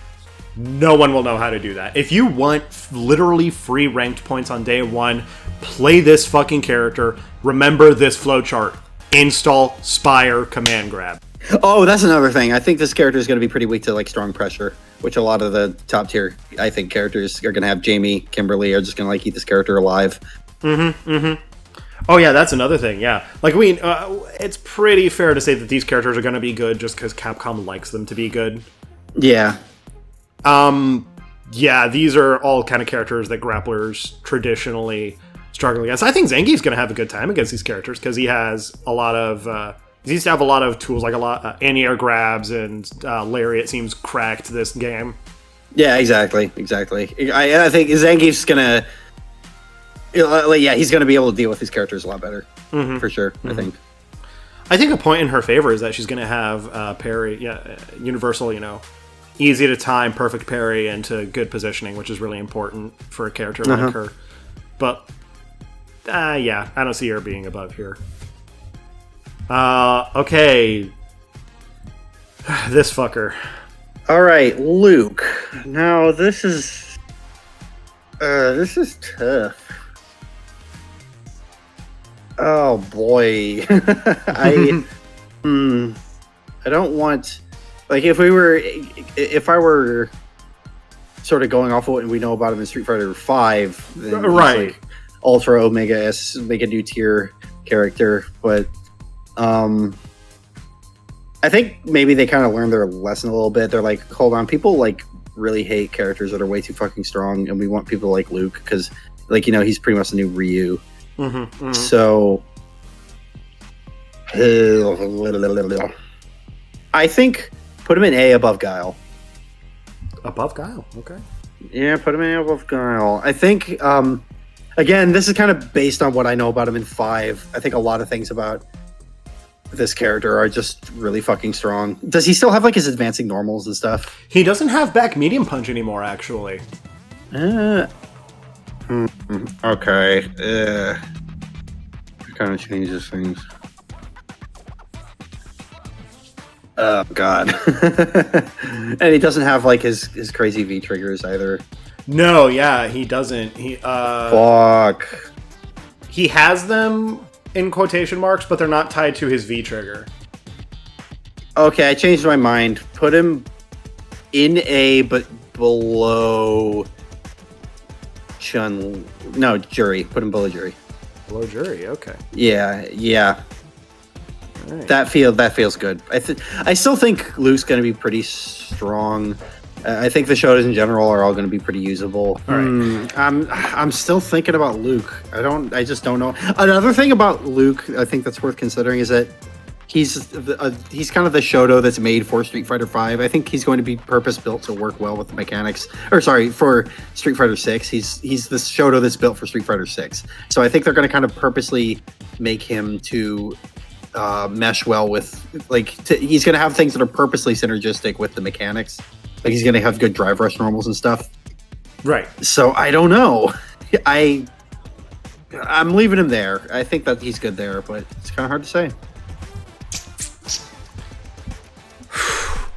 No one will know how to do that. If you want literally free ranked points on day one, play this fucking character. Remember this flowchart. Install Spire, command grab. Oh, that's another thing. I think this character is going to be pretty weak to like strong pressure, which a lot of the top tier, I think, characters are going to have. Jamie, Kimberly are just going to like keep this character alive. Oh yeah, that's another thing. Yeah, like it's pretty fair to say that these characters are going to be good just because Capcom likes them to be good. Yeah. Yeah, these are all kind of characters that grapplers traditionally struggle against. I think Zangief's going to have a good time against these characters because he has a lot of he used to have a lot of tools, like a lot anti-air grabs and lariat seems cracked this game. Yeah, exactly. I think Zangief's gonna he's gonna be able to deal with these characters a lot better for sure. I think a point in her favor is that she's going to have parry, universal, easy to time, perfect parry into good positioning, which is really important for a character like her. But I don't see her being above here. Okay. This fucker. All right, Luke. Now this is tough. Oh boy. I don't want, like, if I were sort of going off of what we know about him in Street Fighter 5, then right, like Ultra Omega S, make a new tier character, but I think maybe they kind of learned their lesson a little bit. They're like, hold on, people like really hate characters that are way too fucking strong, and we want people like Luke because, like, he's pretty much the new Ryu. So I think put him in A above Guile. Above Guile, okay. Yeah, put him in above Guile. I think, again, this is kind of based on what I know about him in 5. I think a lot of things about this character are just really fucking strong. Does he still have like his advancing normals and stuff? He doesn't have back medium punch anymore, actually. Okay. It kind of changes things. Oh god. And he doesn't have like his crazy V triggers either. No, yeah, he doesn't. Fuck. He has them in quotation marks, but they're not tied to his V trigger. Okay, I changed my mind. Put him in A, but below Juri. Put him below Juri. Below Juri, okay. Yeah. Right. That feels good. I still think Luke's going to be pretty strong. I think the shows in general are all going to be pretty usable. All right. I'm still thinking about Luke. I just don't know. Another thing about Luke, I think that's worth considering is that he's kind of the Shoto that's made for Street Fighter V. I think he's going to be purpose built to work well with the mechanics. For Street Fighter 6. He's the Shoto that's built for Street Fighter 6. So I think they're going to kind of purposely make him to mesh well with he's going to have things that are purposely synergistic with the mechanics. Like he's going to have good drive rush normals and stuff. Right. So I don't know. I'm leaving him there. I think that he's good there, but it's kind of hard to say.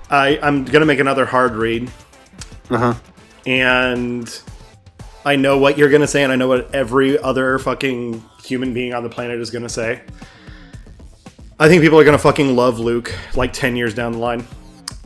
I'm going to make another hard read. And I know what you're going to say, and I know what every other fucking human being on the planet is going to say. I think people are going to fucking love Luke like 10 years down the line.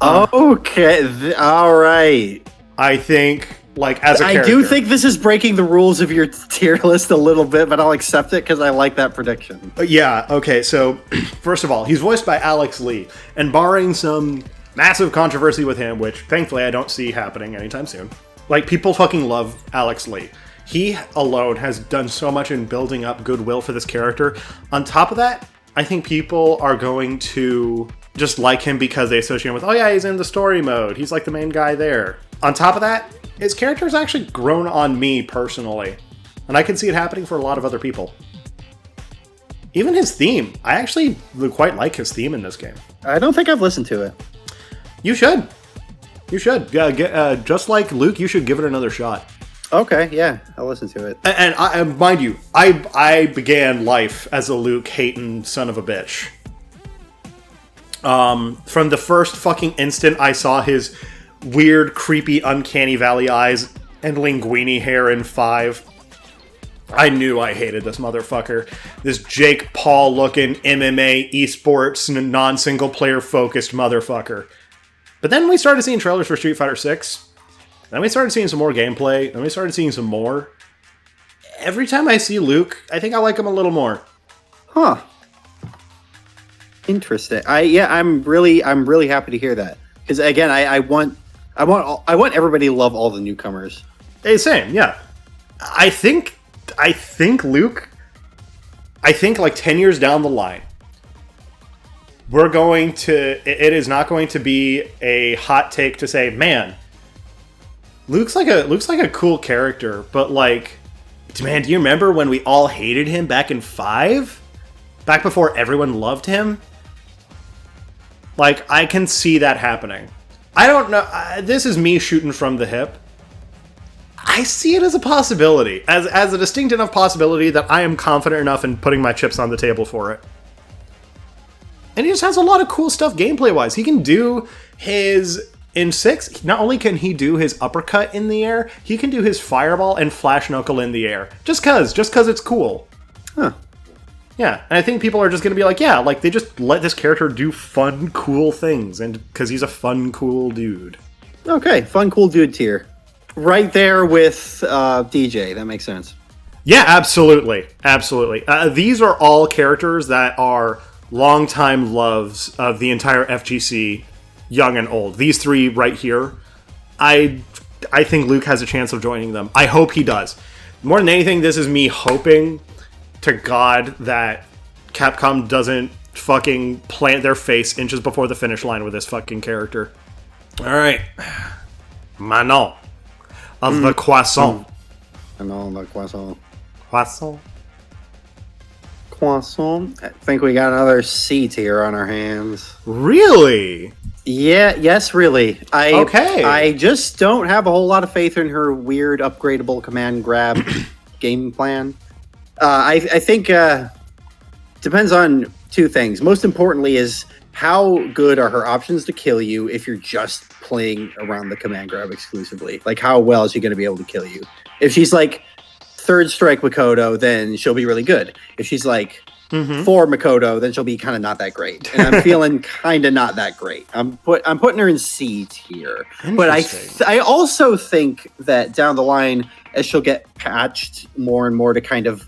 Okay. All right. I think, like, as a character... I do think this is breaking the rules of your tier list a little bit, but I'll accept it because I like that prediction. Yeah, okay, so, first of all, he's voiced by Alex Lee, and barring some massive controversy with him, which, thankfully, I don't see happening anytime soon, like, people fucking love Alex Lee. He alone has done so much in building up goodwill for this character. On top of that, I think people are going to just like him because they associate him with, oh yeah, he's in the story mode. He's like the main guy there. On top of that, his character's actually grown on me personally. And I can see it happening for a lot of other people. Even his theme. I actually quite like his theme in this game. I don't think I've listened to it. You should. You should. Yeah, just like Luke, you should give it another shot. Okay, yeah, I'll listen to it. And mind you, I began life as a Luke hating son of a bitch. From the first fucking instant I saw his weird, creepy, uncanny valley eyes and linguini hair in 5, I knew I hated this motherfucker. This Jake Paul looking MMA esports non-single player focused motherfucker. But then we started seeing trailers for Street Fighter 6. Then we started seeing some more gameplay. Then we started seeing some more. Every time I see Luke, I think I like him a little more. Huh. Interesting. I'm really happy to hear that. Because again, I want everybody to love all the newcomers. Hey, same, yeah. I think Luke, like 10 years down the line, it is not going to be a hot take to say, man, Luke's like a cool character, but like, man, do you remember when we all hated him back in 5? Back before everyone loved him? Like, I can see that happening. I don't know. This is me shooting from the hip. I see it as a possibility. As a distinct enough possibility that I am confident enough in putting my chips on the table for it. And he just has a lot of cool stuff gameplay-wise. He can do his... In 6, not only can he do his uppercut in the air, he can do his fireball and flash knuckle in the air. Just cause it's cool. Huh. Yeah, and I think people are just going to be like, yeah, like, they just let this character do fun, cool things, and because he's a fun, cool dude. Okay, fun, cool dude tier. Right there with DJ, that makes sense. Yeah, absolutely. Absolutely. These are all characters that are longtime loves of the entire FGC, young and old. These 3 right here, I think Luke has a chance of joining them. I hope he does. More than anything, this is me hoping to God that Capcom doesn't fucking plant their face inches before the finish line with this fucking character. All right. Manon of the Croissant. Manon the Croissant. Croissant. Croissant. I think we got another C tier on our hands. Really? Yeah, yes, really. Okay. I just don't have a whole lot of faith in her weird upgradable command grab game plan. I think depends on two things. Most importantly is how good are her options to kill you if you're just playing around the command grab exclusively? Like, how well is she going to be able to kill you? If she's like third strike Makoto, then she'll be really good. If she's like four Makoto, then she'll be kind of not that great. And I'm feeling kind of not that great. I'm putting her in C tier. But I also think that down the line, as she'll get patched more and more to kind of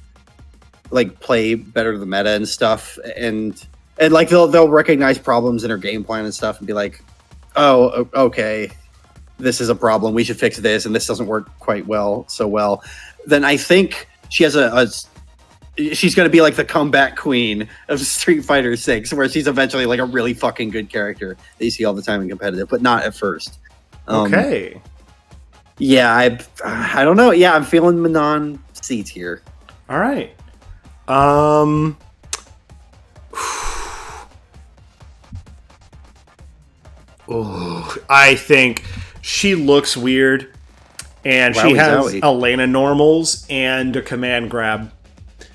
like play better the meta and stuff, and like they'll recognize problems in her game plan and stuff and be like, oh, okay, this is a problem, we should fix this, and this doesn't work quite well, then I think she has she's going to be like the comeback queen of Street Fighter 6, where she's eventually like a really fucking good character that you see all the time in competitive, but not at first. Okay. Yeah, I don't know. Yeah, I'm feeling Manon C tier. All right. I think she looks weird, and she has Elena normals and a command grab.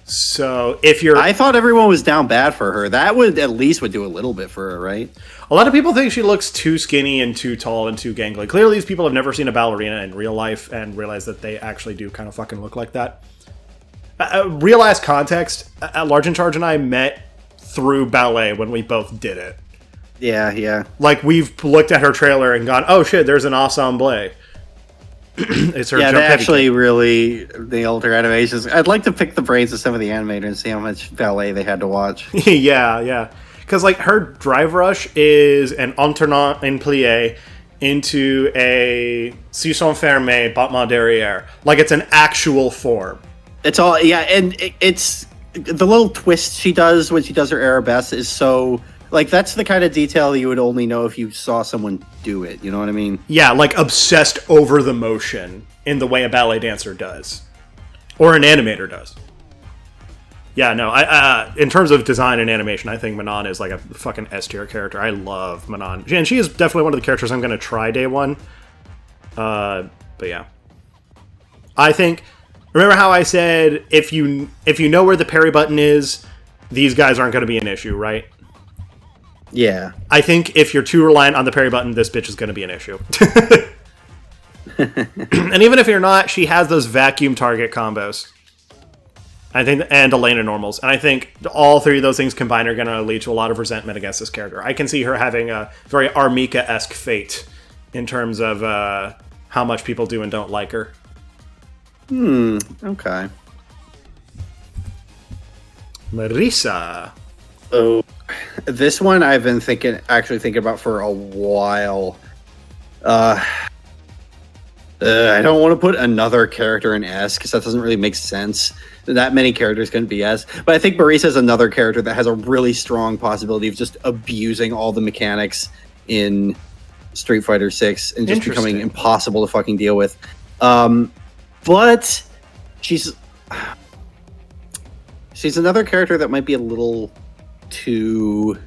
So if you're... I thought everyone was down bad for her. That would at least do a little bit for her, right? A lot of people think she looks too skinny and too tall and too gangly. Clearly, these people have never seen a ballerina in real life and realize that they actually do kind of fucking look like that. Real-ass context, Large in Charge and I met through ballet when we both did it. Yeah. Like, we've looked at her trailer and gone, oh shit, there's an ensemble. It's her. Yeah, they actually really nailed her animations. I'd like to pick the brains of some of the animators and see how much ballet they had to watch. Yeah. Because, like, her drive rush is an alternant en plié into a sisson fermé battement derrière. Like, it's an actual form. It's all, yeah, and it's the little twist she does when she does her arabesque is so, like, that's the kind of detail you would only know if you saw someone do it, you know what I mean? Yeah, like, obsessed over the motion in the way a ballet dancer does. Or an animator does. Yeah, no, in terms of design and animation, I think Manon is like a fucking S-tier character. I love Manon. And she is definitely one of the characters I'm going to try day one. But yeah. I think... Remember how I said if you know where the parry button is, these guys aren't going to be an issue, right? Yeah. I think if you're too reliant on the parry button, this bitch is going to be an issue. And even if you're not, she has those vacuum target combos. I think, and Elena normals. And I think all three of those things combined are going to lead to a lot of resentment against this character. I can see her having a very Armika-esque fate in terms of how much people do and don't like her. Okay. Marisa. Oh, this one I've been thinking about for a while. I don't want to put another character in S because that doesn't really make sense. That many characters couldn't be S. But I think Marisa is another character that has a really strong possibility of just abusing all the mechanics in Street Fighter 6 and just becoming impossible to fucking deal with. But she's another character that might be a little too...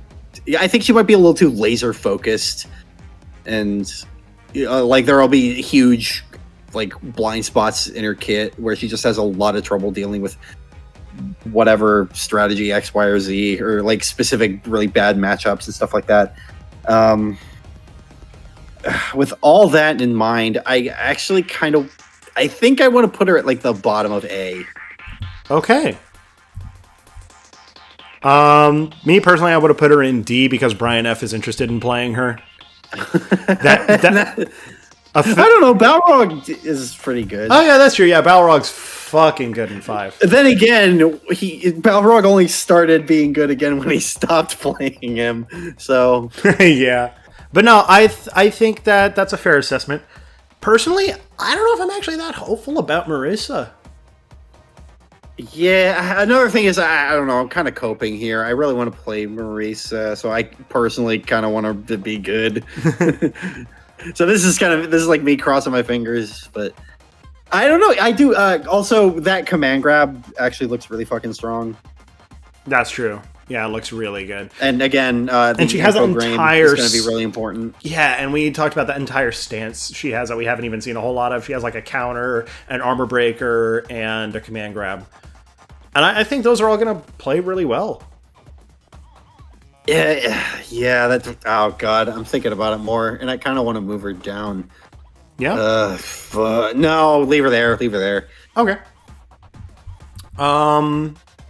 I think she might be a little too laser focused, and like there'll be huge like blind spots in her kit where she just has a lot of trouble dealing with whatever strategy X, Y, or Z, or like specific really bad matchups and stuff like that. With all that in mind, I actually I think I want to put her at like the bottom of A. Okay. Me personally, I would have put her in D because Brian F is interested in playing her. I don't know. Balrog is pretty good. Oh yeah, that's true. Yeah, Balrog's fucking good in 5. Then again, Balrog only started being good again when he stopped playing him. So yeah, but no, I think that's a fair assessment. Personally, I don't know if I'm actually that hopeful about Marisa. Yeah, another thing is I don't know. I'm kind of coping here. I really want to play Marisa, so I personally kind of want her to be good. So this is like me crossing my fingers, but I don't know. I do. Also, that command grab actually looks really fucking strong. That's true. Yeah, it looks really good. And again, and she has an entire is going to be really important. Yeah, and we talked about that entire stance she has that we haven't even seen a whole lot of. She has like a counter, an armor breaker, and a command grab. And I think those are all going to play really well. Yeah. That's oh god, I'm thinking about it more, and I kind of want to move her down. Yeah. No, leave her there. Leave her there. Okay.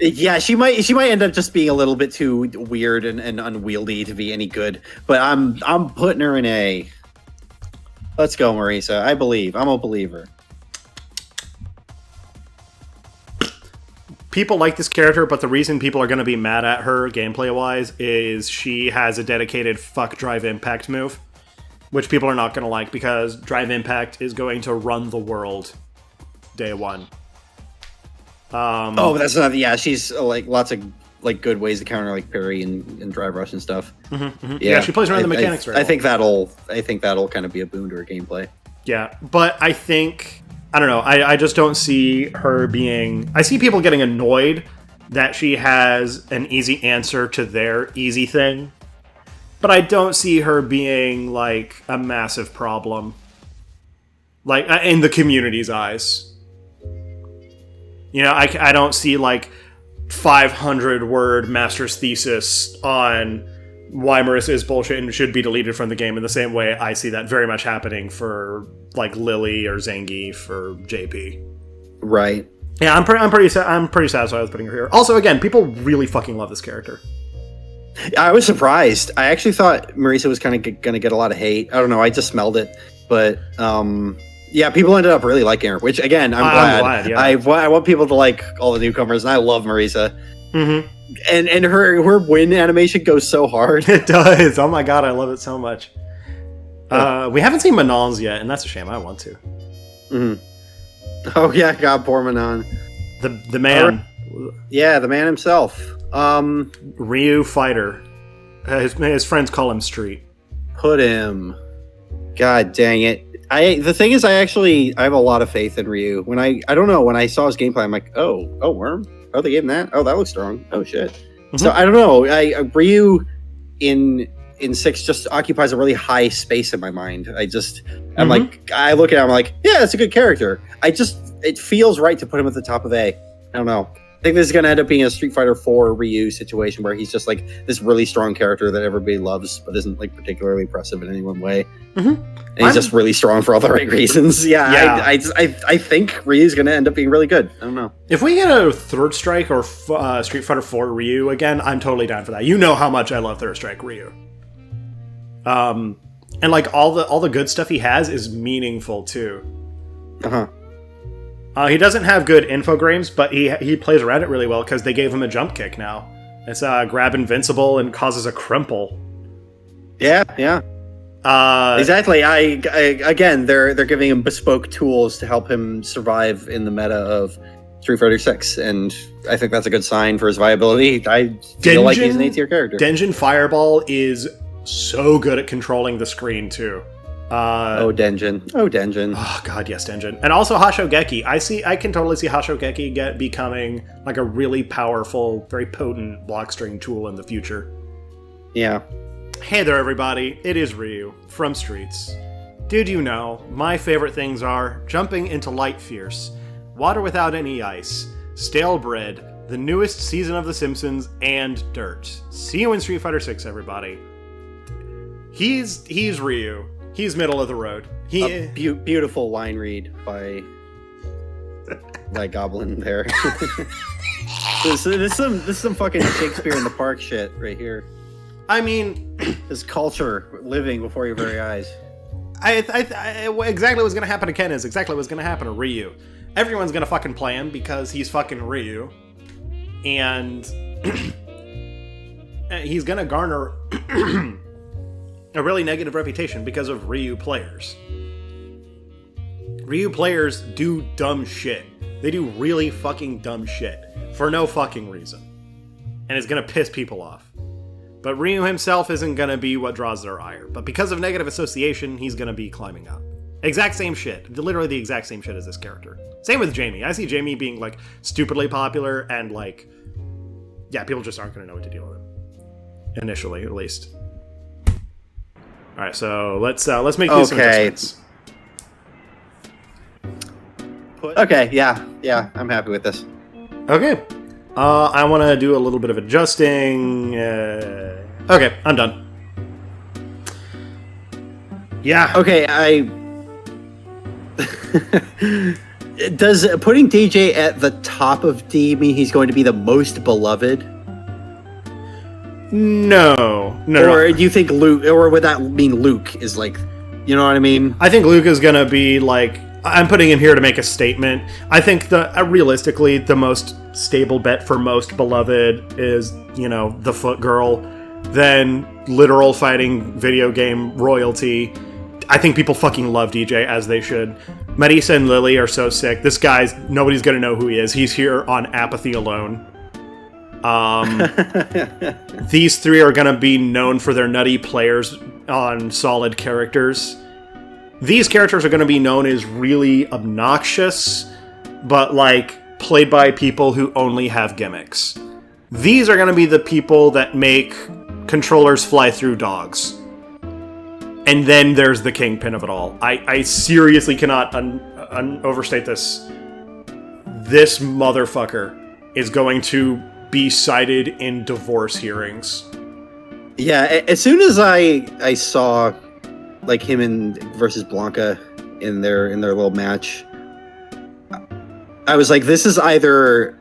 Yeah, she might end up just being a little bit too weird and unwieldy to be any good. But I'm putting her in A. Let's go, Marisa. I believe. I'm a believer. People like this character, but the reason people are going to be mad at her gameplay-wise is she has a dedicated fuck Drive Impact move, which people are not going to like because Drive Impact is going to run the world day one. That's not. Yeah, she's like lots of like good ways to counter like parry and drive rush and stuff. Yeah, she plays around the mechanics very well. I think that'll kind of be a boon to her gameplay. Yeah, but I think I don't know. I just don't see her being. I see people getting annoyed that she has an easy answer to their easy thing, but I don't see her being like a massive problem, like in the community's eyes. You know, I don't see like 500-word master's thesis on why Marisa is bullshit and should be deleted from the game in the same way I see that very much happening for like Lily or Zangief or JP. Right. Yeah, I'm pretty satisfied with putting her here. Also, again, people really fucking love this character. I was surprised. I actually thought Marisa was kind of going to get a lot of hate. I don't know. I just smelled it, but yeah, people ended up really liking her, which again, I'm glad. Yeah. I want people to like all the newcomers, and I love Marisa. Mm-hmm. And her win animation goes so hard. It does. Oh my god, I love it so much. We haven't seen Manon's yet, and that's a shame. I want to. Mm-hmm. Oh yeah, God, poor Manon. The man. Yeah, the man himself. Ryu Fighter. His friends call him Street. Put him. God dang it. The thing is, I have a lot of faith in Ryu. When I don't know, when I saw his gameplay, I'm like, oh, Worm? Oh, they gave him that? Oh, that looks strong. Oh, shit. Mm-hmm. So, I don't know. Ryu in 6 just occupies a really high space in my mind. I'm like, I look at him, I'm like, yeah, that's a good character. It feels right to put him at the top of A. I don't know. I think this is going to end up being a Street Fighter 4 Ryu situation where he's just like this really strong character that everybody loves, but isn't like particularly impressive in any one way. Mm-hmm. And he's just really strong for all the right reasons. Yeah. I think Ryu's going to end up being really good. I don't know. If we get a Third Strike or Street Fighter 4 Ryu again, I'm totally down for that. You know how much I love Third Strike Ryu. And like all the good stuff he has is meaningful too. Uh-huh. He doesn't have good infogrames, but he plays around it really well because they gave him a jump kick now. It's grab invincible and causes a crumple. Yeah. Exactly. Again, they're giving him bespoke tools to help him survive in the meta of Street Fighter 6, and I think that's a good sign for his viability. I feel like he's an A-tier character. Denjin Fireball is so good at controlling the screen too. Denjin. Oh god, yes, Denjin. And also Hashogeki. I can totally see Hashogeki becoming like a really powerful, very potent block string tool in the future. Yeah. Hey there, everybody. It is Ryu from Streets. Did you know my favorite things are jumping into Light Fierce, Water Without Any Ice, Stale Bread, the newest season of The Simpsons, and Dirt. See you in Street Fighter 6, everybody. He's Ryu. He's middle of the road. Beautiful wine read by Goblin there. this is some fucking Shakespeare in the Park shit right here. I mean, this culture living before your very eyes. Exactly what's going to happen to Ken is exactly what's going to happen to Ryu. Everyone's going to fucking play him because he's fucking Ryu. And he's going to garner a really negative reputation because of Ryu players. Ryu players do dumb shit. They do really fucking dumb shit for no fucking reason. And it's gonna piss people off. But Ryu himself isn't gonna be what draws their ire. But because of negative association, he's gonna be climbing up. Exact same shit. Literally the exact same shit as this character. Same with Jamie. I see Jamie being, like, stupidly popular and, like... Yeah, people just aren't gonna know what to deal with him. Initially, at least. Alright, so let's make these some adjustments. Okay, yeah, I'm happy with this. Okay. I want to do a little bit of adjusting. Okay, I'm done. Yeah. Okay, Does putting DJ at the top of D mean he's going to be the most beloved? No. Or do you think Luke, or would that mean Luke is like, you know what I mean? I think Luke is going to be like, I'm putting him here to make a statement. I think realistically, the most stable bet for most beloved is, the Foot Girl. Then literal fighting video game royalty. I think people fucking love DJ, as they should. Marisa and Lily are so sick. This guy's, nobody's going to know who he is. He's here on apathy alone. These three are going to be known for their nutty players on solid characters. These characters are going to be known as really obnoxious, but, like, played by people who only have gimmicks. These are going to be the people that make controllers fly through dogs. And then there's the kingpin of it all. I seriously cannot overstate this. This motherfucker is going to be cited in divorce hearings. Yeah, as soon as I saw, like, him versus Blanka in their little match, I was like, this is either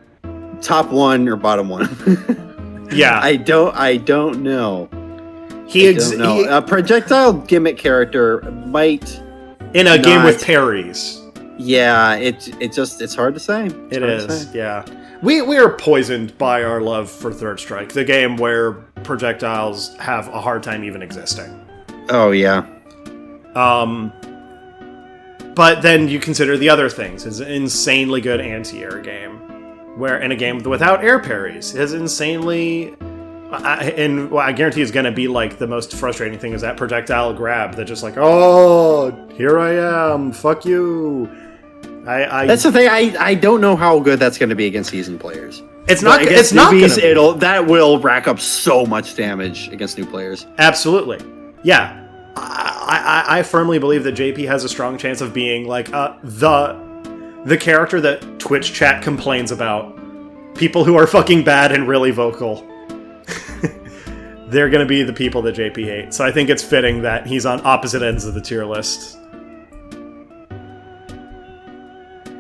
top one or bottom one. Yeah, I don't know. A projectile gimmick character might in a game with parries. Yeah, it's hard to say. It is. Yeah, we are poisoned by our love for Third Strike, the game where projectiles have a hard time even existing. Oh yeah. But then you consider the other things. It's an insanely good anti-air game, where in a game without air parries is insanely. And what I guarantee is going to be, like, the most frustrating thing is that projectile grab that just like, oh, here I am, fuck you. That's the thing. I don't know how good that's going to be against seasoned players. It's not. It's not. That will rack up so much damage against new players. Absolutely. Yeah. I firmly believe that JP has a strong chance of being like the character that Twitch chat complains about. People who are fucking bad and really vocal. They're going to be the people that JP hates. So I think it's fitting that he's on opposite ends of the tier list.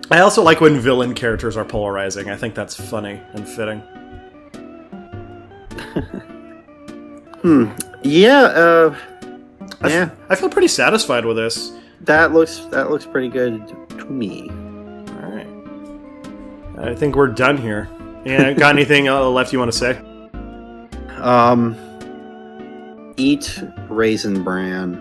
I also like when villain characters are polarizing. I think that's funny and fitting. Yeah. I feel pretty satisfied with this. That looks pretty good to me. All right. I think we're done here. Yeah, got anything left you want to say? Eat Raisin Bran.